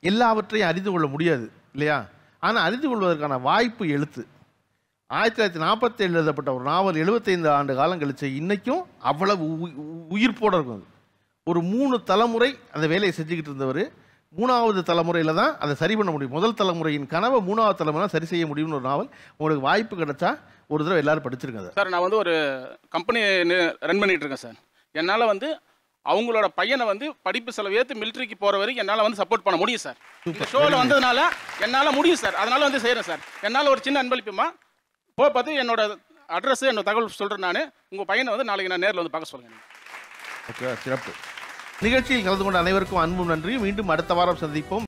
எல்லாவற்றையும் அறிந்து கொள்ள முடியாது இல்லையா. ஆனால் அறிந்து கொள்வதற்கான வாய்ப்பு எழுத்து. 1947 எழுதப்பட்ட ஒரு நாவல் 75 ஆண்டு காலம் கழிச்சு இன்றைக்கும் அவ்வளவு உயிர்ப்போடு இருக்கும். ஒரு 3 தலைமுறை அந்த வேலையை செஞ்சுக்கிட்டு இருந்தவர் 3வது தலைமுறையில் தான் அதை சரி பண்ண முடியும். முதல் தலைமுறையின் கனவை 3வது தலைமுறை சரி செய்ய முடியும்னு ஒரு நாவல். உங்களுக்கு வாய்ப்பு கிடைச்சா ஒரு தடவை எல்லாரும் படிச்சிருக்காங்க சார். நான் வந்து ஒரு கம்பெனி ரன் பண்ணிட்டு இருக்கேன் சார். என்னால் வந்து அவங்களோட பையனை வந்து படிப்பு செலவு ஏற்று மிலிட்ரிக்கு போகிற வரைக்கும் என்னால் வந்து சப்போர்ட் பண்ண முடியும் சார். இந்த ஷோவில் வந்ததுனால என்னால் முடியும் சார். அதனால் வந்து செய்கிறேன் சார். என்னால் ஒரு சின்ன அன்பளிப்புமா போய் பார்த்து என்னோட அட்ரஸ் என்னோட தகவல் சொல்கிறேன். நான் உங்கள் பையனை வந்து நாளைக்கு நான் நேரில் வந்து பார்க்க சொல்லுங்கள். ஓகே, சிறப்பு. நிகழ்ச்சியில் கலந்து கொண்ட அனைவருக்கும் அன்பும் நன்றி. மீண்டும் அடுத்த வாரம் சந்திப்போம்.